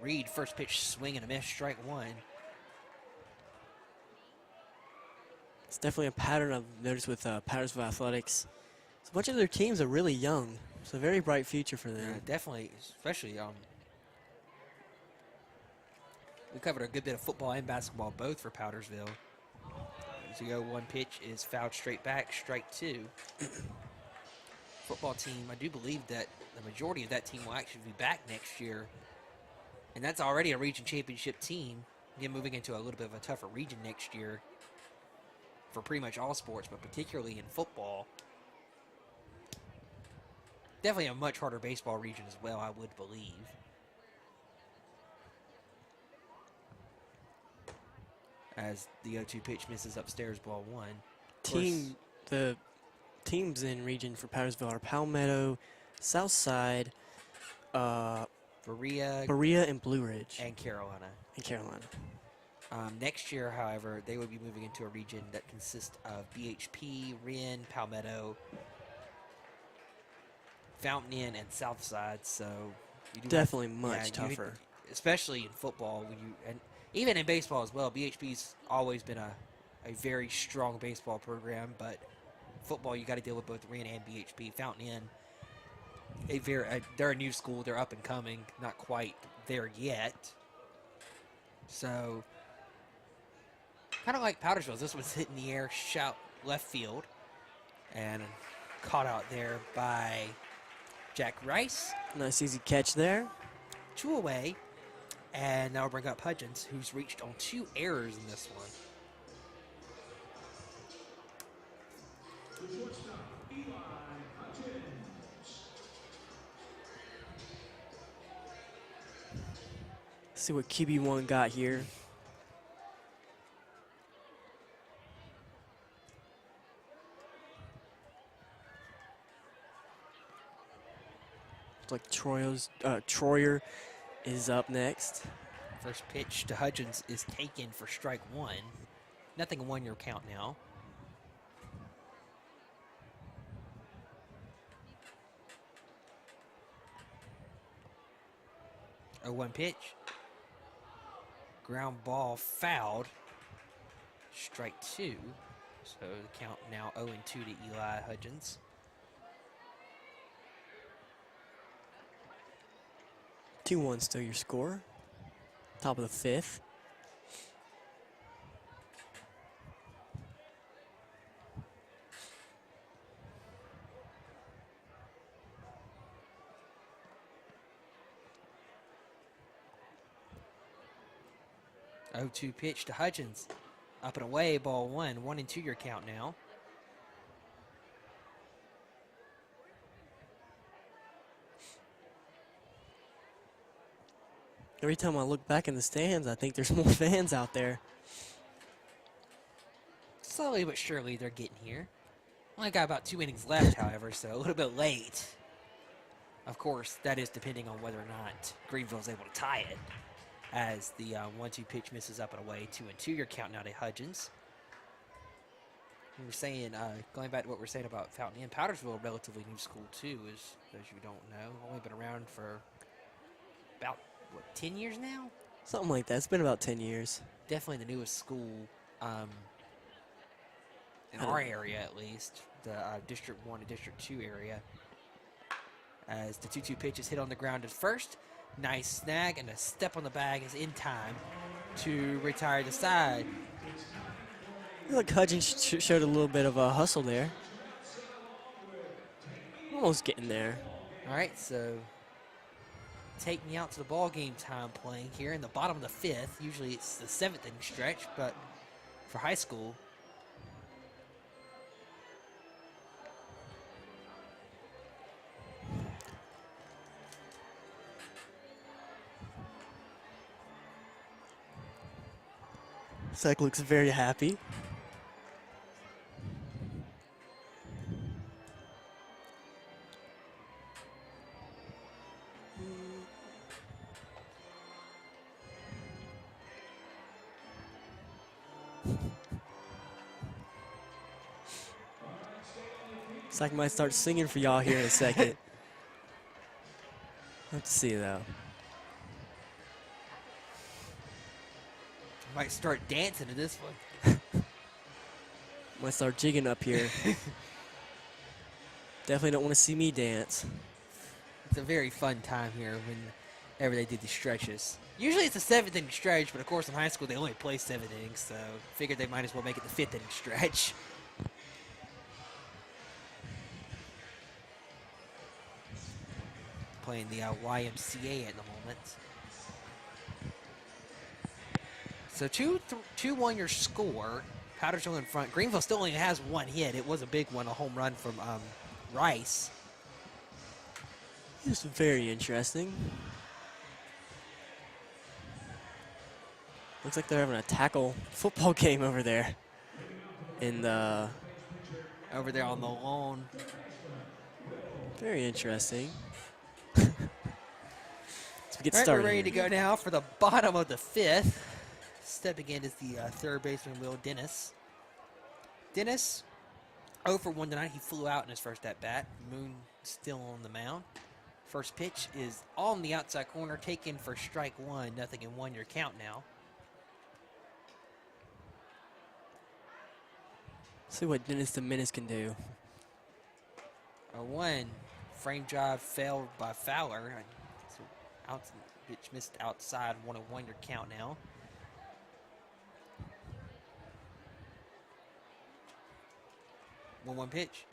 Reed, first pitch, swing and a miss, strike 1. It's definitely a pattern I've noticed with Pattersville Athletics. So much of their teams are really young. It's a very bright future for them. Yeah, definitely, especially we covered a good bit of football and basketball both for Powdersville. As you go, 1 pitch is fouled straight back, strike 2. Football team, I do believe that the majority of that team will actually be back next year. And that's already a region championship team. Again, moving into a little bit of a tougher region next year for pretty much all sports, but particularly in football. Definitely a much harder baseball region as well, I would believe. As the 0-2 pitch misses upstairs, ball 1. The teams in region for Pattersville are Palmetto, Southside, Berea, and Blue Ridge. And Carolina. Next year, however, they would be moving into a region that consists of BHP, Wren, Palmetto, Fountain Inn, and Southside. So you do definitely much tougher, especially in football. And even in baseball as well. BHP's always been a very strong baseball program, but football you got to deal with both Wren and BHP. Fountain Inn, they're a new school. They're up and coming, not quite there yet. So kind of like Powdersville, this was hit in the air, shout left field, and caught out there by Jack Rice. Nice easy catch there. 2 away, and now we'll bring up Hudgens, who's reached on 2 errors in this one. Let's see what QB1 got here. Looks like Troyer is up next. First pitch to Hudgens is taken for strike 1. 0-1 your count now. A 1 pitch. Ground ball fouled. Strike 2. So the count now 0-2 to Eli Hudgens. 2-1 still your score. Top of the 5th. 0-2 pitch to Hudgens. Up and away, ball 1. 1-2 your count now. Every time I look back in the stands, I think there's more fans out there. Slowly but surely, they're getting here. Only got about 2 innings left, however, so a little bit late. Of course, that is depending on whether or not Greenville is able to tie it, as the 1-2 pitch misses up and away. 2-2 your count now to Hudgens. We were saying, going back to what we we're saying about Fountain Inn, Powdersville, a relatively new school too, as you don't know. Only been around for about, what, 10 years now? Something like that. It's been about 10 years. Definitely the newest school in our area, at least, the District 1 and District 2 area. As the 2-2 pitch is hit on the ground at first. Nice snag, and a step on the bag is in time to retire the side. Look, Hudgens showed a little bit of a hustle there. Almost getting there. All right, so take me out to the ball game time playing here in the bottom of the 5th. Usually it's the 7th inning stretch, but for high school, Zack looks very happy. Zack might start singing for y'all here in a second. Let's see though. might start dancing to this one. Might start jigging up here. Definitely don't want to see me dance. It's a very fun time here whenever they do the stretches. Usually it's a 7th inning stretch, but of course in high school they only play 7 innings, so figured they might as well make it the 5th inning stretch. Playing the YMCA at the moment. So 2-1 your score. Powdersville in front. Greenville still only has 1 hit. It was a big one, a home run from Rice. This is very interesting. Looks like they're having a tackle football game over there. In the over there on the lawn. Very interesting. Let's get started. We're ready to go now for the bottom of the 5th. Stepping in is the third baseman, Will Dennis. Dennis, 0 for 1 tonight. He flew out in his first at-bat. Moon still on the mound. First pitch is on the outside corner, taken for strike 1. 0-1 your count now. See what Dennis the Menace can do. 0-1. Frame drive failed by Fowler. So pitch missed outside. 1-1 your count now. One pitch.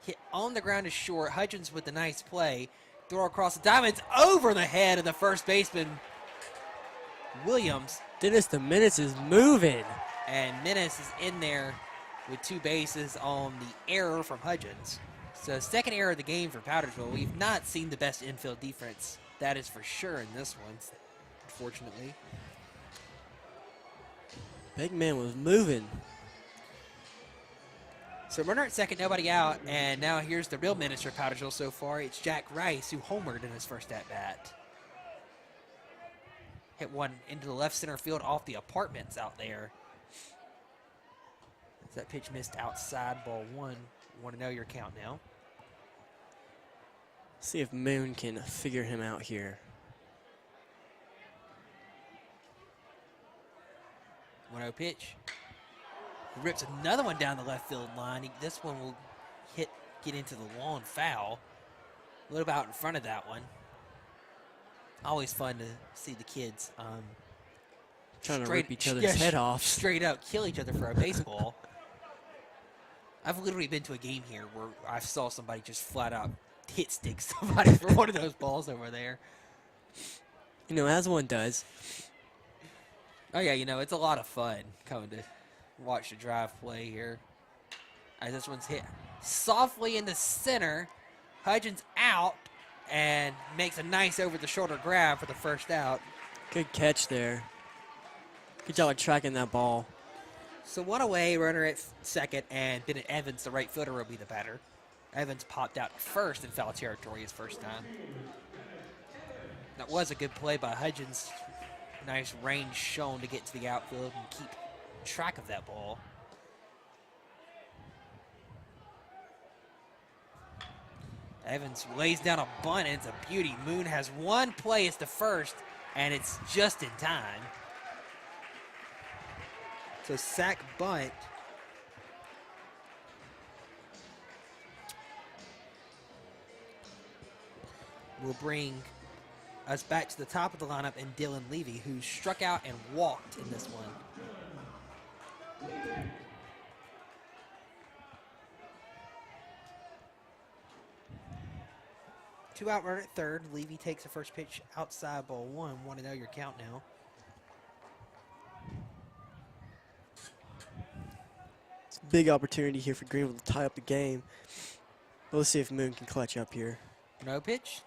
Hit on the ground is short. Hudgens with a nice play. Throw across the diamonds over the head of the first baseman, Williams. Dennis the Menace is moving. And Menace is in there with 2 bases on the error from Hudgens. So second error of the game for Powdersville. We've not seen the best infield defense. That is for sure in this one, unfortunately. Big man was moving. So runner at second, nobody out, and now here's the real menace for Powdersville so far. It's Jack Rice, who homered in his first at-bat. Hit one into the left center field off the apartments out there. That pitch missed outside, ball 1. Want to know your count now. See if Moon can figure him out here. 1-0 pitch. He rips another one down the left field line. This one will get into the lawn foul. A little bit out in front of that one. Always fun to see the kids trying to rip each other's head off. Straight up kill each other for a baseball. I've literally been to a game here where I saw somebody just flat out hit stick somebody for one of those balls over there. You know, as one does. Oh, yeah, you know, it's a lot of fun coming to watch the drive play here. As this one's hit softly in the center. Hudgens out and makes a nice over-the-shoulder grab for the first out. Good catch there. Good job of tracking that ball. So one away, runner at second, and Bennett Evans, the right fielder, will be the batter. Evans popped out first in foul territory his first time. That was a good play by Hudgens. Nice range shown to get to the outfield and keep track of that ball. Evans lays down a bunt, and it's a beauty. Moon has one play as the first, and it's just in time. So sack bunt. Will bring us back to the top of the lineup and Dylan Levy, who struck out and walked in this one. Two out runner at third. Levy takes the first pitch outside, ball one. 1-0 your count now. It's a big opportunity here for Greenville to tie up the game. But let's see if Moon can clutch up here. No pitch.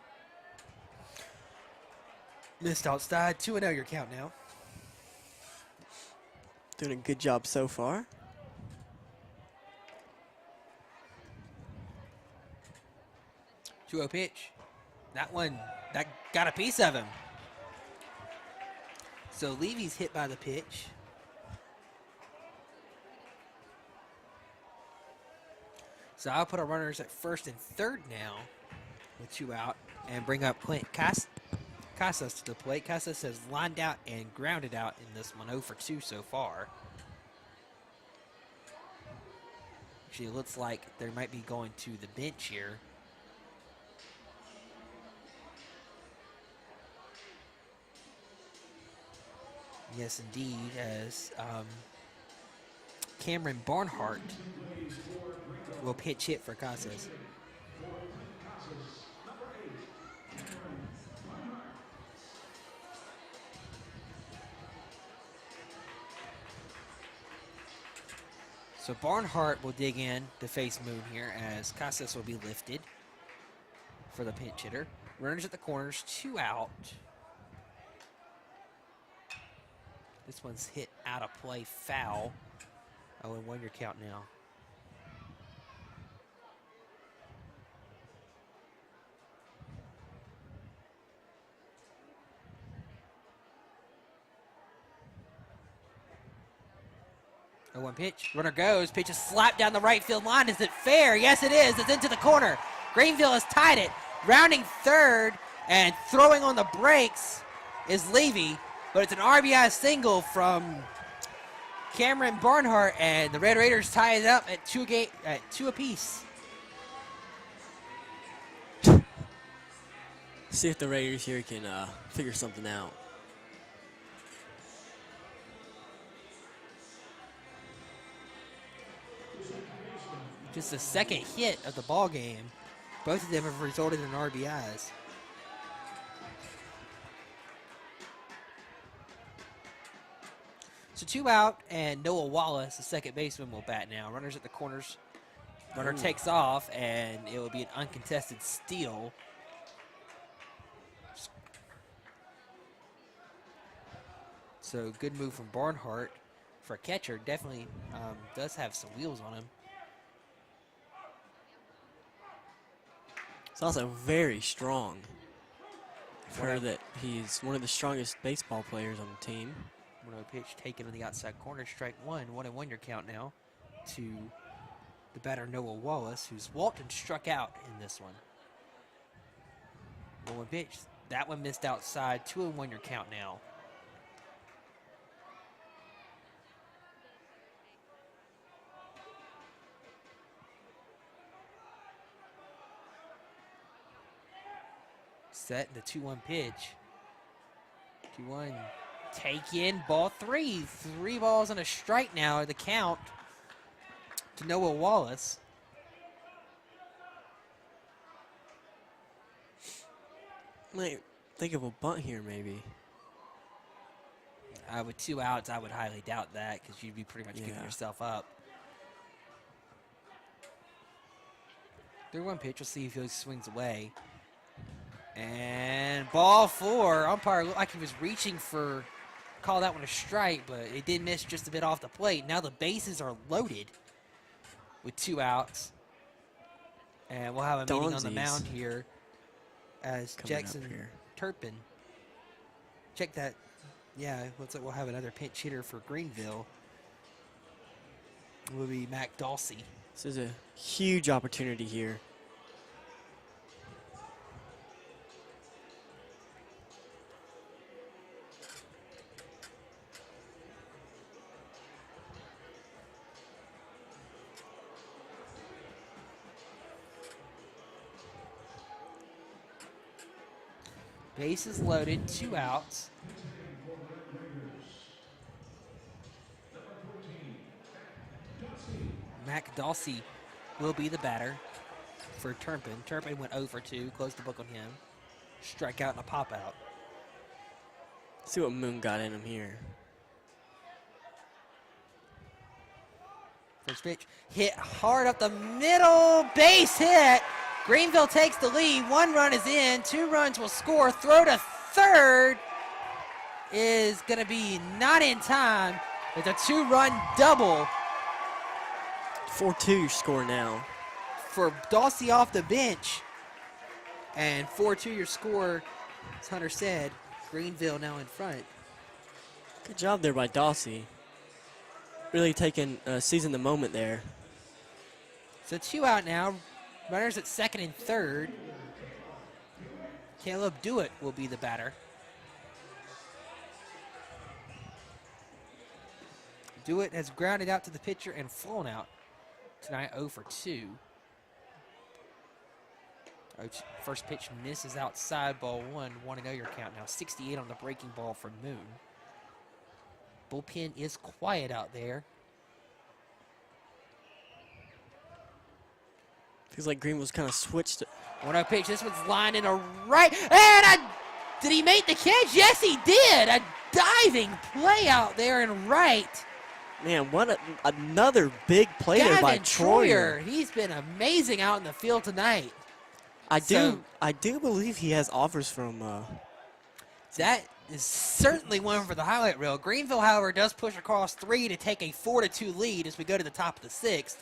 Missed outside. 2-0 your count now. Doing a good job so far. Two-0 pitch. That one, that got a piece of him. So Levy's hit by the pitch. So I'll put our runners at first and third now with two out and bring up Clint Casas to the plate. Casas has lined out and grounded out in this one, 0 for 2 so far. Actually, it looks like they might be going to the bench here. Yes, indeed, as Cameron Barnhart will pitch hit for Casas. So Barnhart will dig in to face Moon here as Casas will be lifted for the pinch hitter. Runners at the corners, 2 out. This one's hit out of play, foul. 0-1 your count now. One pitch. Runner goes. Pitch is slapped down the right field line. Is it fair? Yes, it is. It's into the corner. Greenville has tied it. Rounding third and throwing on the brakes is Levy, but it's an RBI single from Cameron Barnhart, and the Red Raiders tie it up at two apiece. See if the Raiders here can figure something out. Just the second hit of the ball game. Both of them have resulted in RBIs. So 2 out, and Noah Wallace, the second baseman, will bat now. Runners at the corners. Runner takes off, and it will be an uncontested steal. So good move from Barnhart for a catcher. Definitely does have some wheels on him. He's also very strong. I've heard that he's one of the strongest baseball players on the team. 1-0 pitch taken on the outside corner. Strike one. 1-1 your count now to the batter Noah Wallace, who's walked and struck out in this one. 1-1 pitch. That one missed outside. 2-1 your count now. Set the 2-1 pitch. 2-1. Take in ball 3. 3 balls and a strike now at the count to Noah Wallace. Might think of a bunt here, maybe. With 2 outs, I would highly doubt that because you'd be pretty much giving yourself up. 3-1 pitch. We'll see if he swings away. And ball 4. Umpire looked like he was reaching for, call that one a strike, but it did miss just a bit off the plate. Now the bases are loaded with 2 outs. And we'll have a meeting on the mound here as Jackson Turpin. Check that. Yeah, looks like we'll have another pinch hitter for Greenville. It will be Mac Dawsey. This is a huge opportunity here. Bases loaded, 2 outs. Mac Dawsey will be the batter for Turpin. Turpin went 0 for 2, closed the book on him. Strikeout and a pop out. See what Moon got in him here. First pitch hit hard up the middle, base hit. Greenville takes the lead. 1 run is in, 2 runs will score. Throw to third is going to be not in time. It's a 2-run double. 4-2 your score now. For Dawsey off the bench. And 4-2 your score, as Hunter said. Greenville now in front. Good job there by Dawsey. Really seizing the moment there. So 2 out now. Runners at second and third. Caleb Dewitt will be the batter. Dewitt has grounded out to the pitcher and flown out tonight, 0 for 2. First pitch misses outside, ball 1. 1-0 your count now. 68 on the breaking ball from Moon. Bullpen is quiet out there. Feels like Greenville's kind of switched. 1-0 pitch. This one's lined in a right. And did he make the catch? Yes, he did. A diving play out there in right. Man, what another big play there by Troyer. He's been amazing out in the field tonight. I do believe he has offers from. That is certainly one for the highlight reel. Greenville, however, does push across 3 to take a 4-2 lead as we go to the top of the 6th.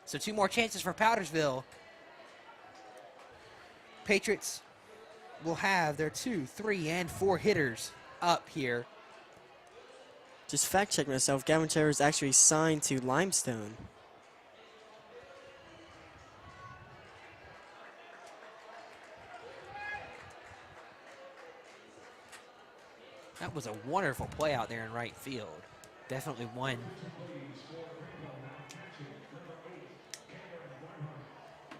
So 2 more chances for Powdersville. Patriots will have their 2, 3, and 4 hitters up here. Just fact check myself. Gavin Cherry is actually signed to Limestone. That was a wonderful play out there in right field. Definitely one.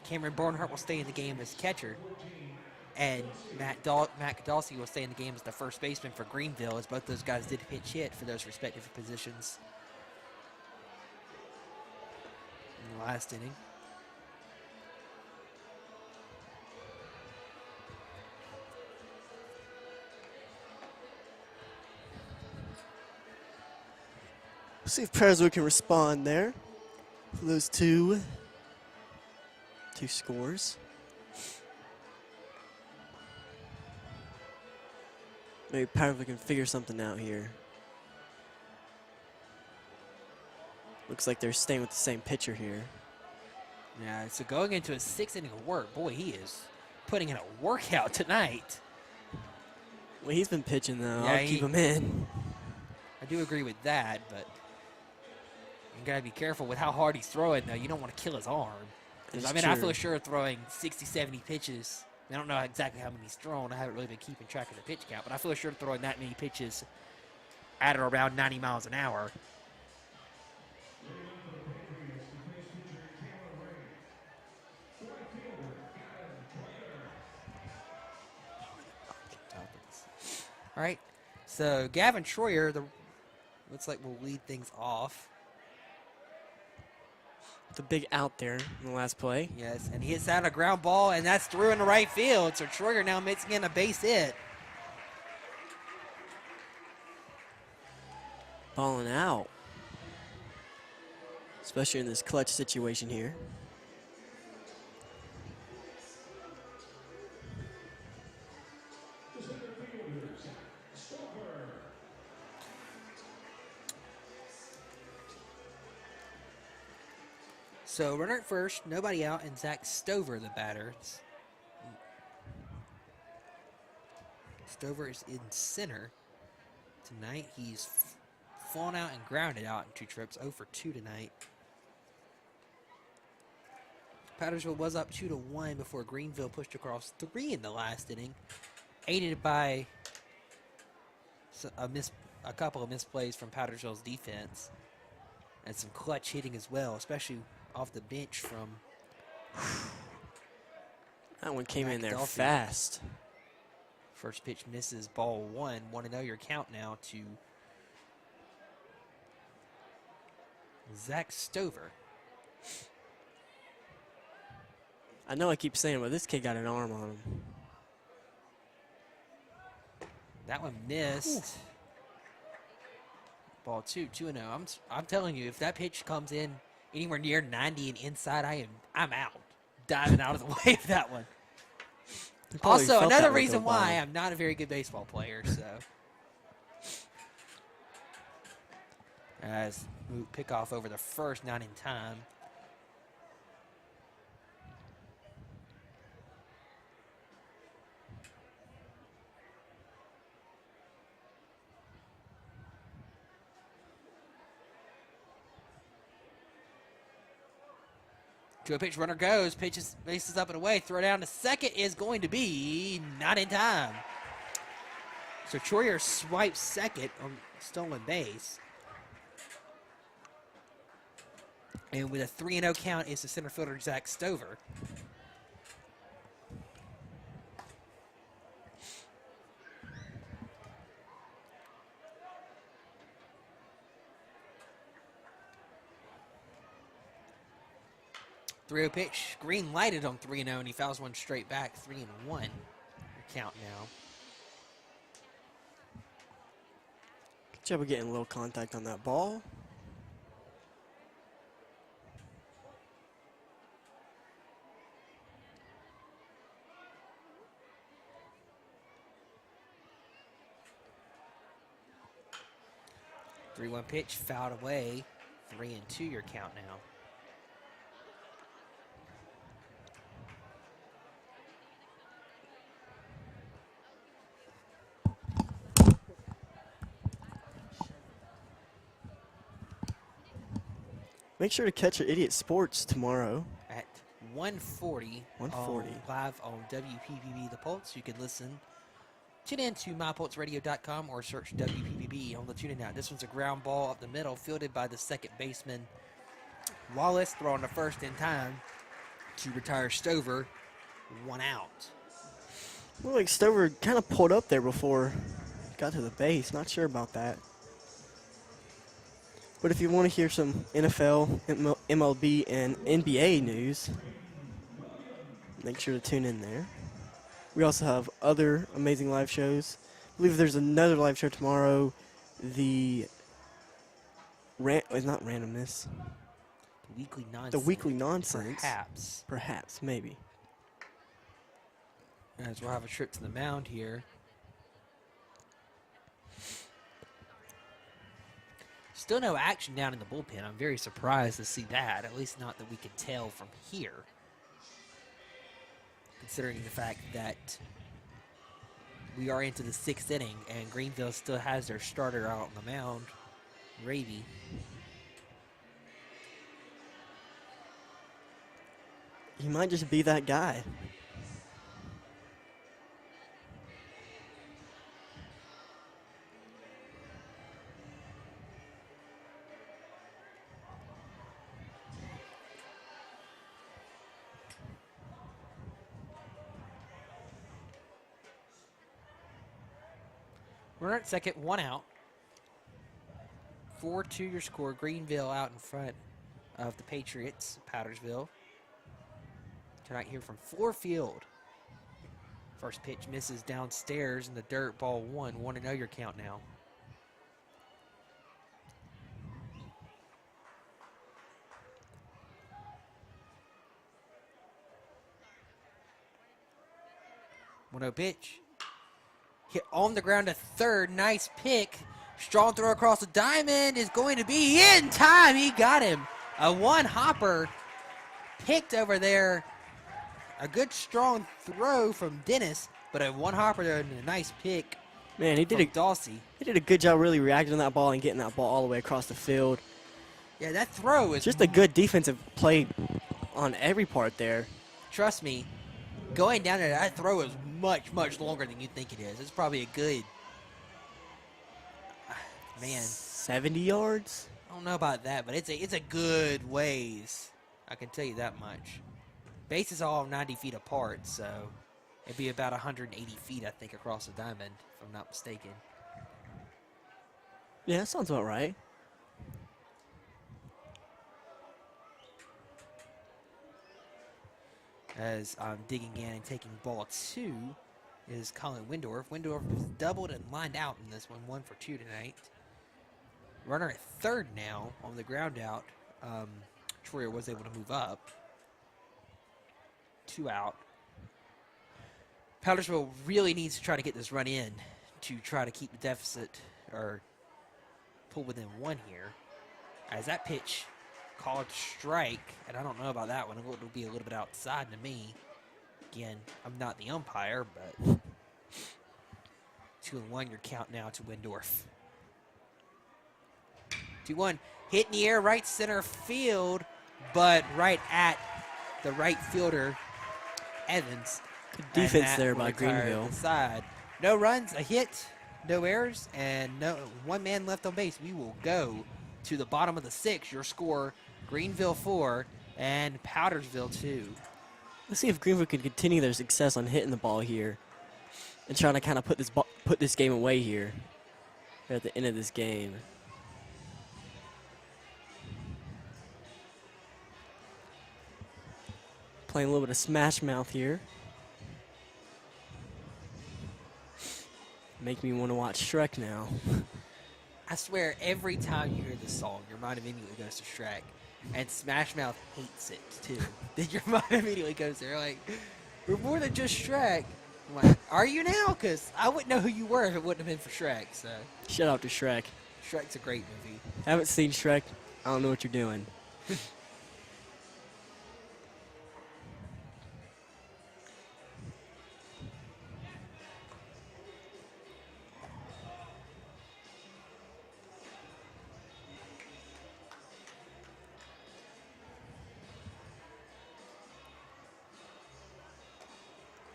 Cameron Barnhart will stay in the game as catcher. And Mac Dawsey will stay in the game as the first baseman for Greenville, as both those guys did pitch hit for those respective positions in the last inning. See if Pearswood can respond there for those two scores. Maybe Pearswood can figure something out here. Looks like they're staying with the same pitcher here. Yeah, so going into a 6th inning of work, boy, he is putting in a workout tonight. Well, he's been pitching though. Yeah, I'll keep him in. I do agree with that, but you gotta be careful with how hard he's throwing, though. You don't want to kill his arm. I mean, I feel sure throwing 60, 70 pitches. I don't know exactly how many he's thrown. I haven't really been keeping track of the pitch count, but I feel sure throwing that many pitches at or around 90 miles an hour. All right, so Gavin Troyer, looks like we'll lead things off. The big out there in the last play. Yes, and he hits out a ground ball, and that's through in the right field. So Troyer now mixing in a base hit. balling out, especially in this clutch situation here. So runner at first, nobody out, and Zack Stover, the batter. Stover is in center tonight. He's fallen out and grounded out in 2 trips, 0 for 2 tonight. Powdersville was up 2-1 before Greenville pushed across 3 in the last inning, aided by a couple of misplays from Powdersville's defense and some clutch hitting as well, especially off the bench from That one came in there McDuffie. fast. First pitch misses, ball 1. Want to know your count now to Zack Stover. I know I keep saying, but this kid got an arm on him. That one missed. Ooh. Ball 2, 2-0. I'm telling you, if that pitch comes in anywhere near 90 and inside, I'm out. Diving out of the way of that one. Also, another reason why I'm not a very good baseball player, so. As we pick off over the first, not in time. To a pitch, runner goes, pitches, bases up and away, throw down to second is going to be not in time. So Troyer swipes second on stolen base. And with a 3-0 count is the center fielder, Zack Stover. Three-0 pitch, green lighted on 3-0, and he fouls one straight back, 3-1. Your count now. Good job of getting a little contact on that ball. Three-one pitch, fouled away, 3-2 your count now. Make sure to catch your Idiot Sports tomorrow. At 1:40. 1:40. Live on WPPB The Pulse. You can listen. Tune in to mypulseradio.com or search WPPB on the TuneIn app. This one's a ground ball up the middle, fielded by the second baseman, Wallace, throwing the first in time to retire Stover. 1 out. Looked like Stover kind of pulled up there before got to the base. Not sure about that. But if you want to hear some NFL, MLB, and NBA news, make sure to tune in there. We also have other amazing live shows. I believe there's another live show tomorrow. It's not randomness. The weekly nonsense. The weekly nonsense. Perhaps. Perhaps, maybe. As we'll have a trip to the mound here. Still no action down in the bullpen. I'm very surprised to see that, at least not that we can tell from here. Considering the fact that we are into the 6th inning and Greenville still has their starter out on the mound, Ravy. He might just be that guy. We're at second, 1 out. 4-2 your score. Greenville out in front of the Patriots, Powdersville. Tonight here from Ford Field. First pitch misses downstairs in the dirt, ball 1. 1-0 your count now. 1-0 pitch. Hit on the ground to third. Nice pick. Strong throw across the diamond is going to be in time. He got him. A one-hopper picked over there. A good strong throw from Dennis, but a one-hopper there and a nice pick. Man, he did a good job really reacting to that ball and getting that ball all the way across the field. Yeah, that throw is just a good defensive play on every part there. Trust me, going down there, that throw is much, much longer than you think it is. It's probably a good, man, 70 yards? I don't know about that, but it's a good ways. I can tell you that much. Base is all 90 feet apart, so it'd be about 180 feet, I think, across the diamond, if I'm not mistaken. Yeah, that sounds about right. As I'm digging in and taking ball 2 is Colin Windorf. Windorf was doubled and lined out in this one, 1 for 2 tonight. Runner at third now on the ground out. Troyer was able to move up. 2 out. Powdersville really needs to try to get this run in to try to keep the deficit or pull within 1 here. As that pitch called strike, and I don't know about that one. It'll be a little bit outside to me. Again, I'm not the umpire, but 2-1 your count now to Windorf. 2-1, hit in the air, right center field, but right at the right fielder, Evans. Good defense there by Greenville. Side. No runs, a hit, no errors, and no 1 man left on base. We will go to the bottom of the 6th. Your score, Greenville 4 and Powdersville 2. Let's see if Greenville can continue their success on hitting the ball here and trying to kind of put this game away here at the end of this game. Playing a little bit of Smash Mouth here. Make me want to watch Shrek now. I swear, every time you hear this song, your mind immediately goes to Shrek. And Smash Mouth hates it, too. Then your mind immediately goes there, like, we're more than just Shrek. I'm like, are you now? Because I wouldn't know who you were if it wouldn't have been for Shrek. So Shout out to Shrek. Shrek's a great movie. Haven't seen Shrek. I don't know what you're doing.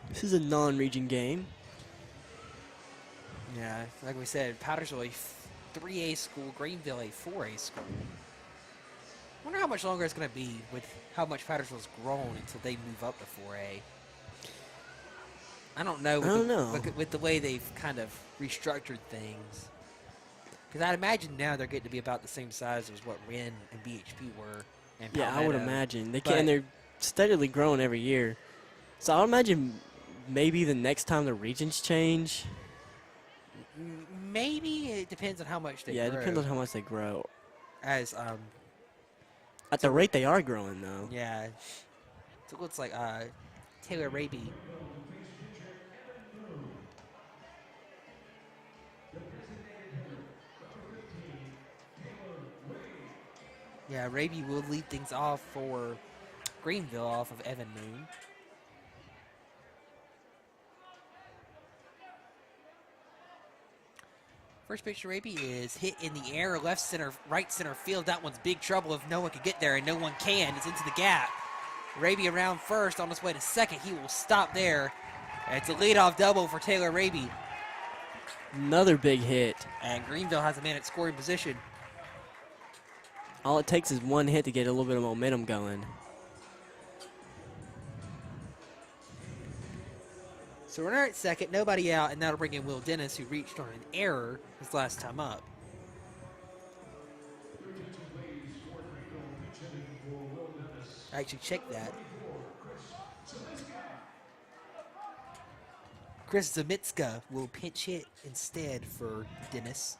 This is a non-region game. Yeah, like we said, Powdersville a 3A school, Greenville a 4A school. Wonder how much longer it's going to be with how much Powdersville's grown until they move up to 4A. I don't know. I don't know. With the way they've kind of restructured things. Because I'd imagine now they're getting to be about the same size as what Wren and BHP were. And Yeah, Palmetto. I would imagine. They're steadily growing every year. So I would imagine maybe the next time the regions change. Maybe it depends on how much they grow. Yeah, it depends on how much they grow. As At the rate they are growing, though. yeah, so it looks like Taylor Raby. Yeah, Raby will lead things off for Greenville off of Evan Moon. First pitch to Raby is hit in the air, left center, right center field. That one's big trouble if no one can get there, and no one can. It's into the gap. Raby around first, on his way to second. He will stop there. It's a leadoff double for Taylor Raby. Another big hit. And Greenville has a man at scoring position. All it takes is one hit to get a little bit of momentum going. So runner at second, nobody out, and that'll bring in Will Dennis, who reached on an error his last time up. I actually checked that. Chris Zamitska will pinch hit instead for Dennis.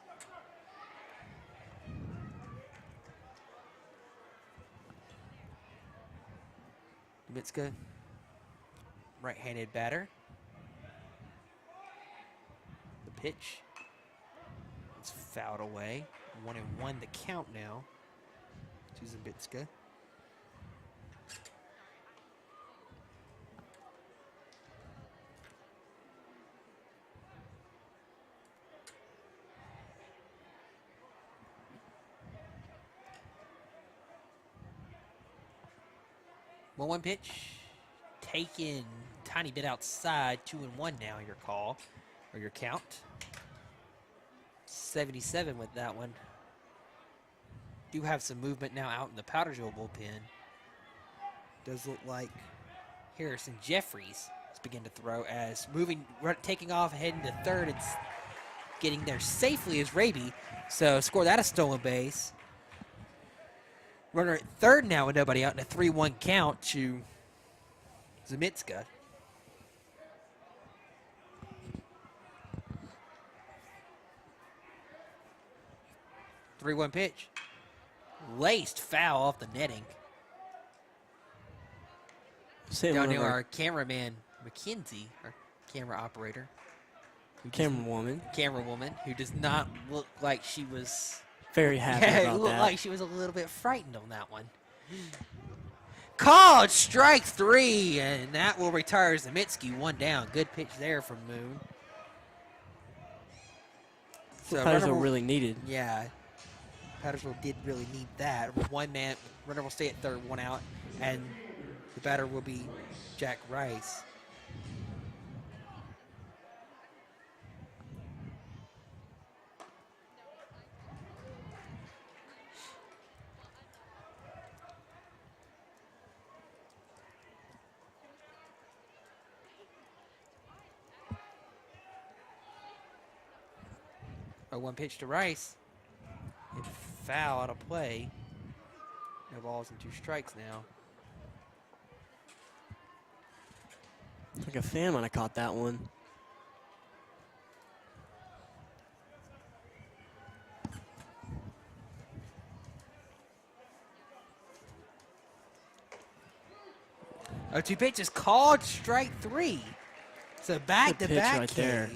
Zamitska, right-handed batter. pitch. It's fouled away. 1-1 the count now to Zabitska. One pitch, taken tiny bit outside. 2-1 now. Your call or your count. 77 with that one. Do have some movement now out in the Powdersville bullpen. Does look like Harrison Jeffries is beginning to throw as taking off, heading to third. It's getting there safely as Raby. So score that a stolen base. Runner at third now with nobody out in a 3-1 count to Zamitska. Three-one pitch. Laced foul off the netting. Down to our cameraman, McKenzie, our camera operator. Camera woman, who does not look like she was very happy about that. It looked like she was a little bit frightened on that one. Called strike 3, and that will retire Zamitsky. 1 down. Good pitch there from Moon. So Powdersville really needed. Yeah. Powdersville did really need that. One man, runner will stay at third, 1 out, and the batter will be Jack Rice. One pitch to Rice. Hit foul out of play. No balls and 2 strikes now. Like a fan might have caught that one. A 2 pitches called strike 3. So back-to-back right Ks. there.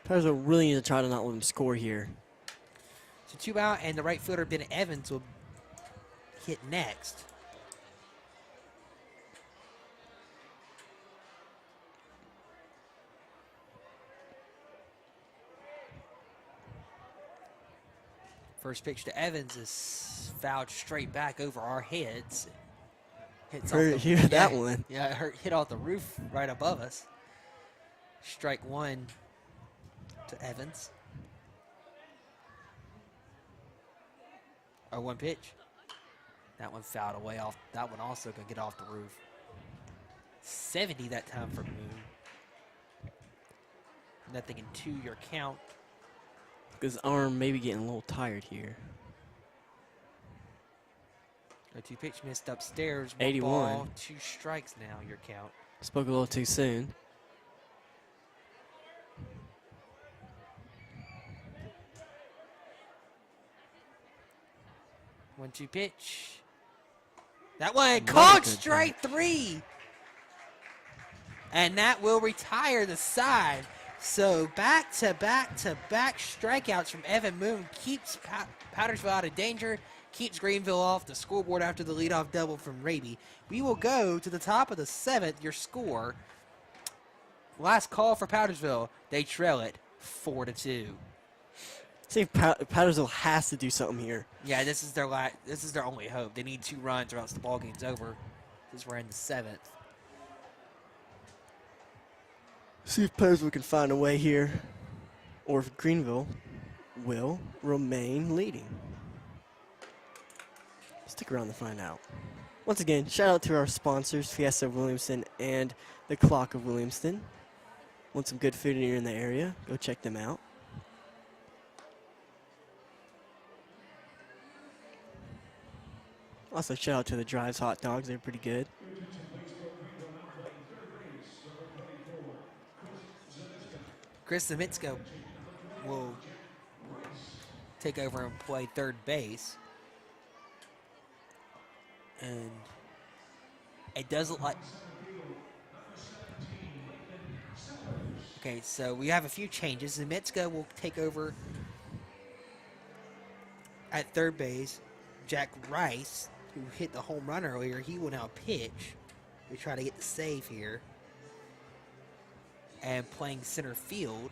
Powdersville really need to try to not let him score here. So 2 out, and the right fielder, Ben Evans, will hit next. First pitch to Evans is fouled straight back over our heads. Hear that one. Yeah, it hit off the roof right above us. Strike 1 to Evans. 0-1 pitch. That one fouled away off. That one also going to get off the roof. 70 that time for Moon. Nothing in 2, your count. His arm may be getting a little tired here. A 2 pitch missed upstairs. 1 81. ball, 2 strikes now, your count. Spoke a little too soon. One, 2 pitch. That one called strike 3. And that will retire the side. So back-to-back strikeouts from Evan Moon keeps Powdersville out of danger, keeps Greenville off the scoreboard after the leadoff double from Raby. We will go to the top of the 7th, your score. Last call for Powdersville. They trail it 4-2. See if Powdersville has to do something here. Yeah, this is their only hope. They need 2 runs or else the ball game's over. Since we're in the 7th. See if Powdersville can find a way here, or if Greenville will remain leading. Stick around to find out. Once again, shout out to our sponsors, Fiesta of Williamston and the Clock of Williamston. Want some good food and you're in the area, go check them out. Also, shout out to the Drives Hot Dogs. They're pretty good. Chris Zamitsko will take over and play third base. And it does look like Okay, so we have a few changes. Zemetzka will take over at third base. Jack Rice, who hit the home run earlier, he will now pitch. We try to get the save here. And playing center field,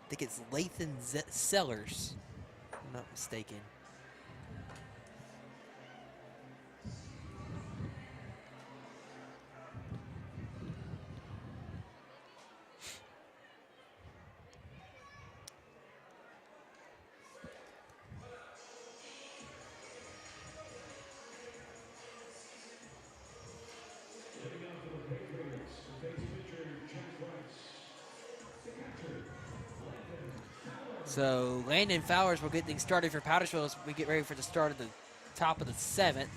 I think it's Lathan Sellers, if I'm not mistaken. So Landon Fowler will get things started for Powdersville as we get ready for the start of the top of the 7th.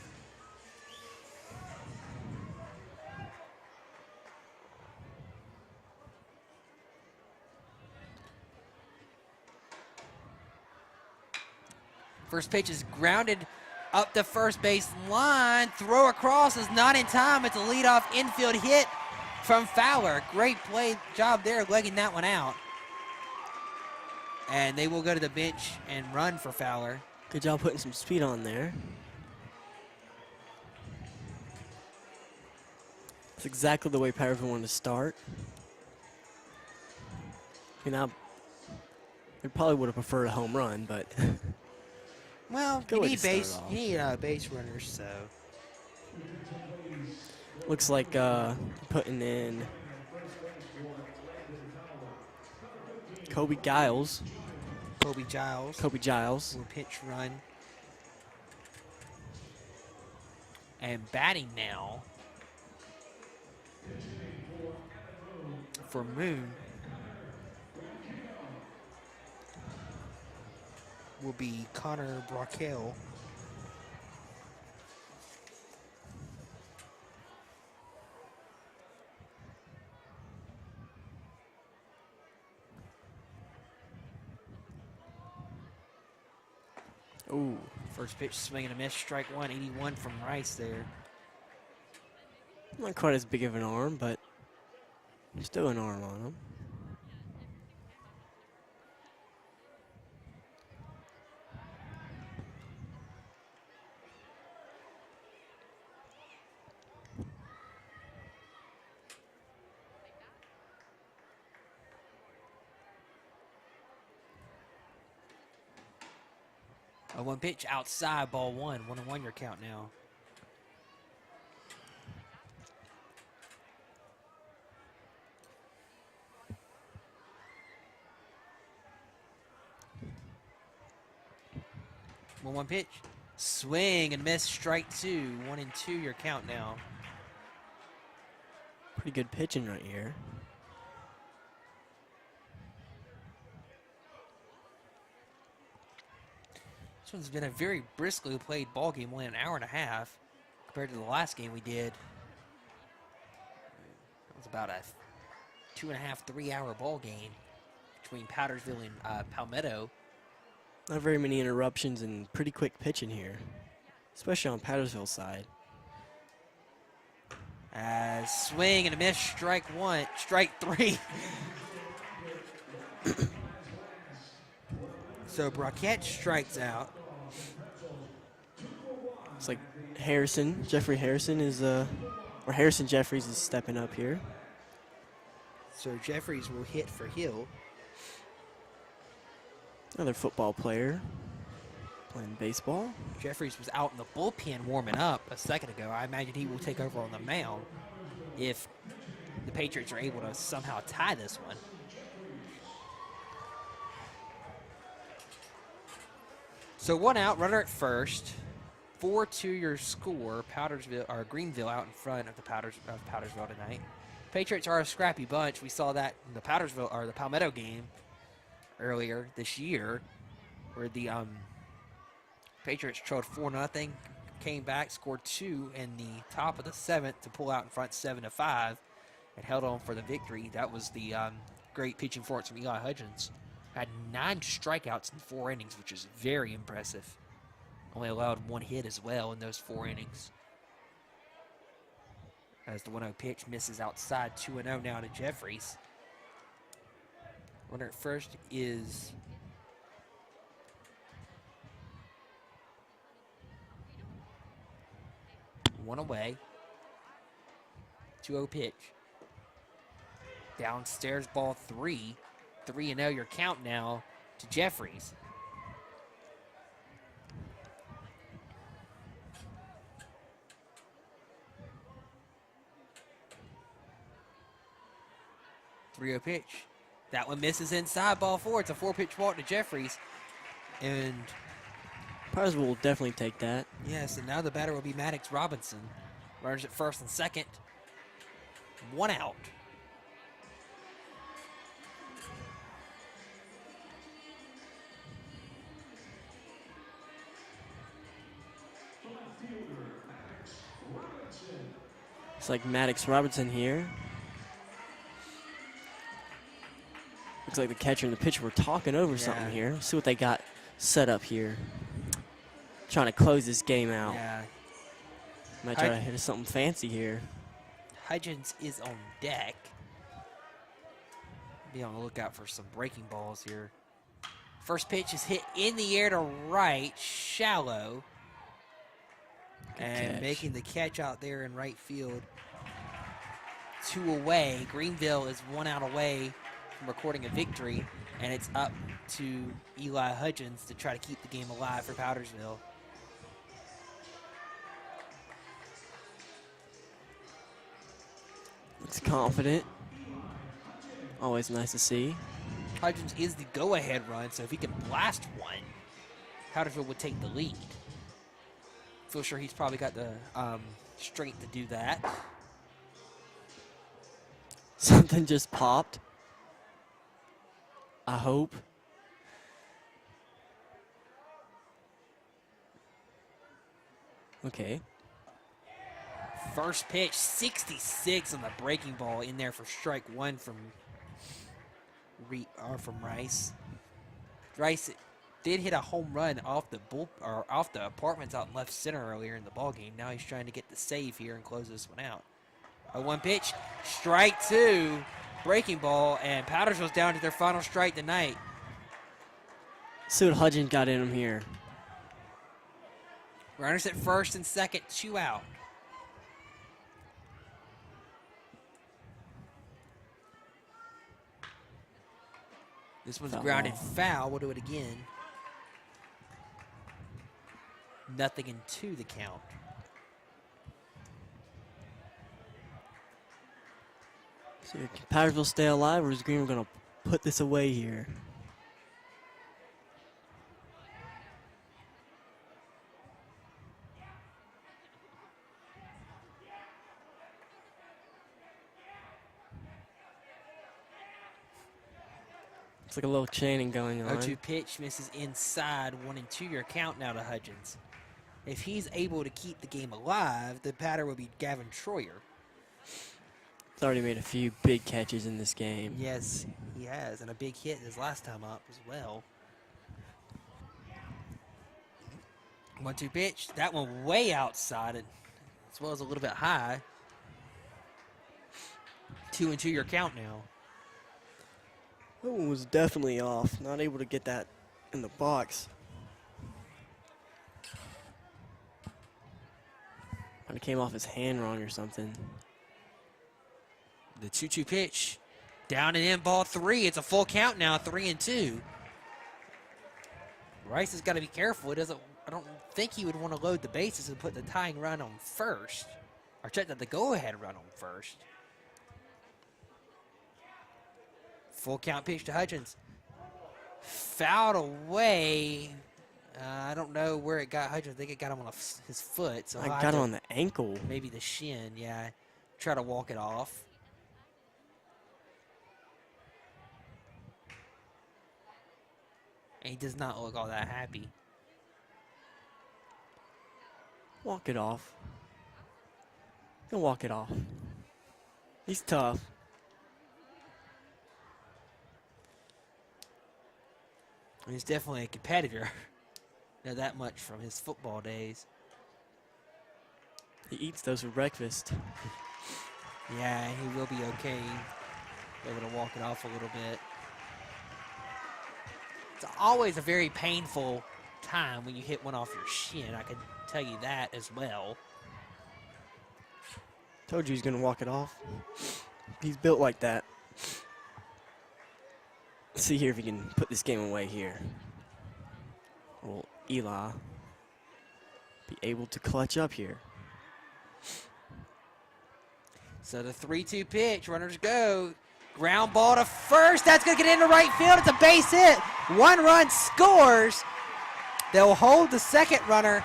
First pitch is grounded up the first base line. Throw across is not in time. It's a leadoff infield hit from Fowler. Great play job there, legging that one out. And they will go to the bench and run for Fowler. Good job putting some speed on there. That's exactly the way Powdersville wanted to start. I mean, I probably would have preferred a home run, but well, you need base runners, so. Looks like putting in Kobe Giles. Kobe Giles will pitch run. And batting now for Moon will be Connor Brockell. Ooh. First pitch, swing and a miss, strike one, 81 from Rice there. Not quite as big of an arm, but still an arm on him. A one pitch outside, ball one. 1-1 your count now. One pitch. Swing and miss, strike two. 1-2 your count now. Pretty good pitching right here. This one's been a very briskly played ball game, only an hour and a half compared to the last game we did. It was about a 2.5, 3 hour ball game between Powdersville and Palmetto. Not very many interruptions and pretty quick pitching here, especially on Powdersville's side. Swing and a miss, strike three. So Brockett strikes out. It's like Jeffrey Harrison is, or Harrison Jeffries is stepping up here. So Jeffries will hit for Hill. Another football player playing baseball. Jeffries was out in the bullpen warming up a second ago. I imagine he will take over on the mound if the Patriots are able to somehow tie this one. So one out, runner at first. 4-2 your score. Greenville out in front of Powdersville tonight. Patriots are a scrappy bunch. We saw that in the Palmetto game earlier this year, where the Patriots trailed 4-0, came back, scored 2 in the top of the 7th to pull out in front 7-5, and held on for the victory. That was the great pitching performance from Eli Hudgens. Had 9 strikeouts in 4 innings, which is very impressive. Only allowed 1 hit as well in those 4 innings. As the 1-0 pitch misses outside, 2-0 now to Jeffries. Runner at first is one away. 2-0 pitch. Downstairs, ball 3. 3-0 your count now to Jeffries. Three-0 pitch. That one misses inside, ball 4. It's a 4-pitch walk to Jeffries. And Powdersville will definitely take that. yes, and now the batter will be Maddox Robinson. Runners at first and second. 1 out. It's like Maddox Robinson here. Looks like the catcher and the pitcher were talking over something here. See what they got set up here. Trying to close this game out. Yeah. Might try to hit something fancy here. Hudgens is on deck. Be on the lookout for some breaking balls here. First pitch is hit in the air to right, shallow. And catch. Making the catch out there in right field. 2 away. Greenville is 1 out away from recording a victory. And it's up to Eli Hudgens to try to keep the game alive for Powdersville. Looks confident. Always nice to see. Hudgens is the go-ahead run, so if he can blast one, Powdersville would take the lead. Feel sure he's probably got the strength to do that. Something just popped. I hope. Okay. First pitch, 66 on the breaking ball in there for strike 1 from Rice. Rice did hit a home run off the apartments out in left center earlier in the ball game. Now he's trying to get the save here and close this one out. A 1 pitch, strike 2, breaking ball, and Powdersville's down to their final strike tonight. See what Hudgens got in him here. Runners at first and second, 2 out. This one's grounded foul. We'll do it again. 0-2 the count. So can Powdersville stay alive, or is Greenville going to put this away here? It's like a little chaining going on. 0-2 pitch misses inside. 1-2 your count now to Hudgens. If he's able to keep the game alive, the batter will be Gavin Troyer. He's already made a few big catches in this game. Yes, he has, and a big hit his last time up as well. 1-2 pitch. That one way outside it, as well as a little bit high. 2-2 your count now. That one was definitely off. Not able to get that in the box. It came off his hand wrong or something. The 2-2 pitch. Down and in, ball 3. It's a full count now, 3-2. Rice has got to be careful. I don't think he would want to load the bases and put the tying run on first. Or check that the go-ahead run on first. Full count pitch to Hudgens. Fouled away. I don't know where it got Hudgens. I think it got him on his foot. So I got him on the ankle. Maybe the shin, yeah. Try to walk it off. And he does not look all that happy. Walk it off. He'll walk it off. He's tough. He's definitely a competitor. know that much from his football days. He eats those for breakfast. Yeah, he will be okay. Be able to walk it off a little bit. It's always a very painful time when you hit one off your shin. I can tell you that as well. Told you he's going to walk it off. He's built like that. Let's see here if he can put this game away here. Will Eli be able to clutch up here? So the 3-2 pitch, runners go. Ground ball to first. That's going to get into right field. It's a base hit. 1 run scores. They'll hold the second runner,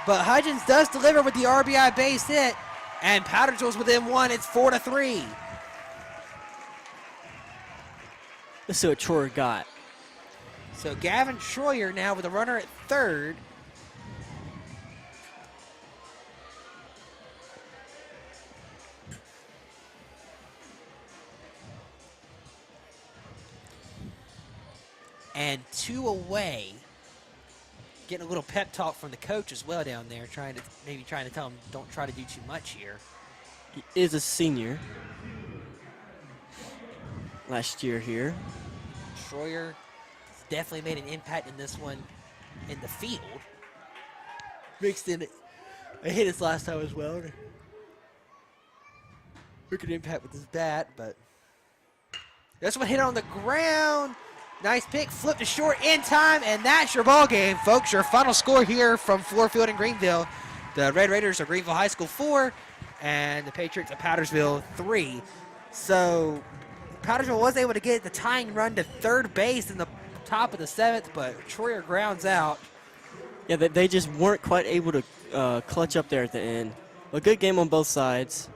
but Hudgens does deliver with the RBI base hit, and Powdersville's within 1. It's 4-3. Let's see what Troyer got. So Gavin Troyer now with a runner at third. And 2 away. Getting a little pep talk from the coach as well down there, trying to tell him don't try to do too much here. He is a senior. Last year here. Troyer definitely made an impact in this one in the field. Mixed in a hit his last time as well. Took an impact with his bat, but this one hit on the ground. Nice pick, flipped to short in time, and that's your ball game, folks. Your final score here from Fluor Field in Greenville. The Red Raiders of Greenville High School 4, and the Patriots of Powdersville 3. So Powdersville was able to get the tying run to third base in the top of the 7th, but Troyer grounds out. Yeah, they just weren't quite able to clutch up there at the end. A good game on both sides.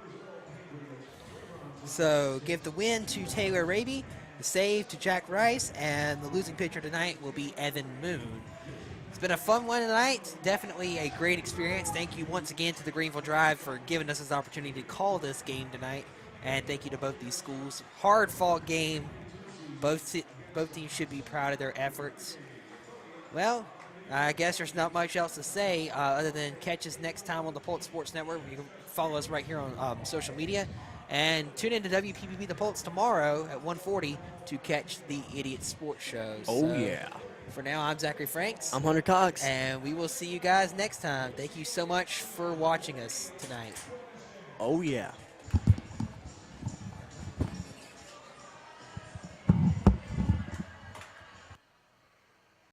So give the win to Taylor Raby, the save to Jack Rice, and the losing pitcher tonight will be Evan Moon. It's been a fun one tonight. Definitely a great experience. Thank you once again to the Greenville Drive for giving us this opportunity to call this game tonight. And thank you to both these schools. Hard-fought game. Both teams should be proud of their efforts. Well, I guess there's not much else to say other than catch us next time on the Pulse Sports Network. You can follow us right here on social media. And tune in to WPPB The Pulse tomorrow at 1:40 to catch the Idiot Sports Show. Oh, yeah. For now, I'm Zachary Franks. I'm Hunter Cox. And we will see you guys next time. Thank you so much for watching us tonight. Oh, yeah.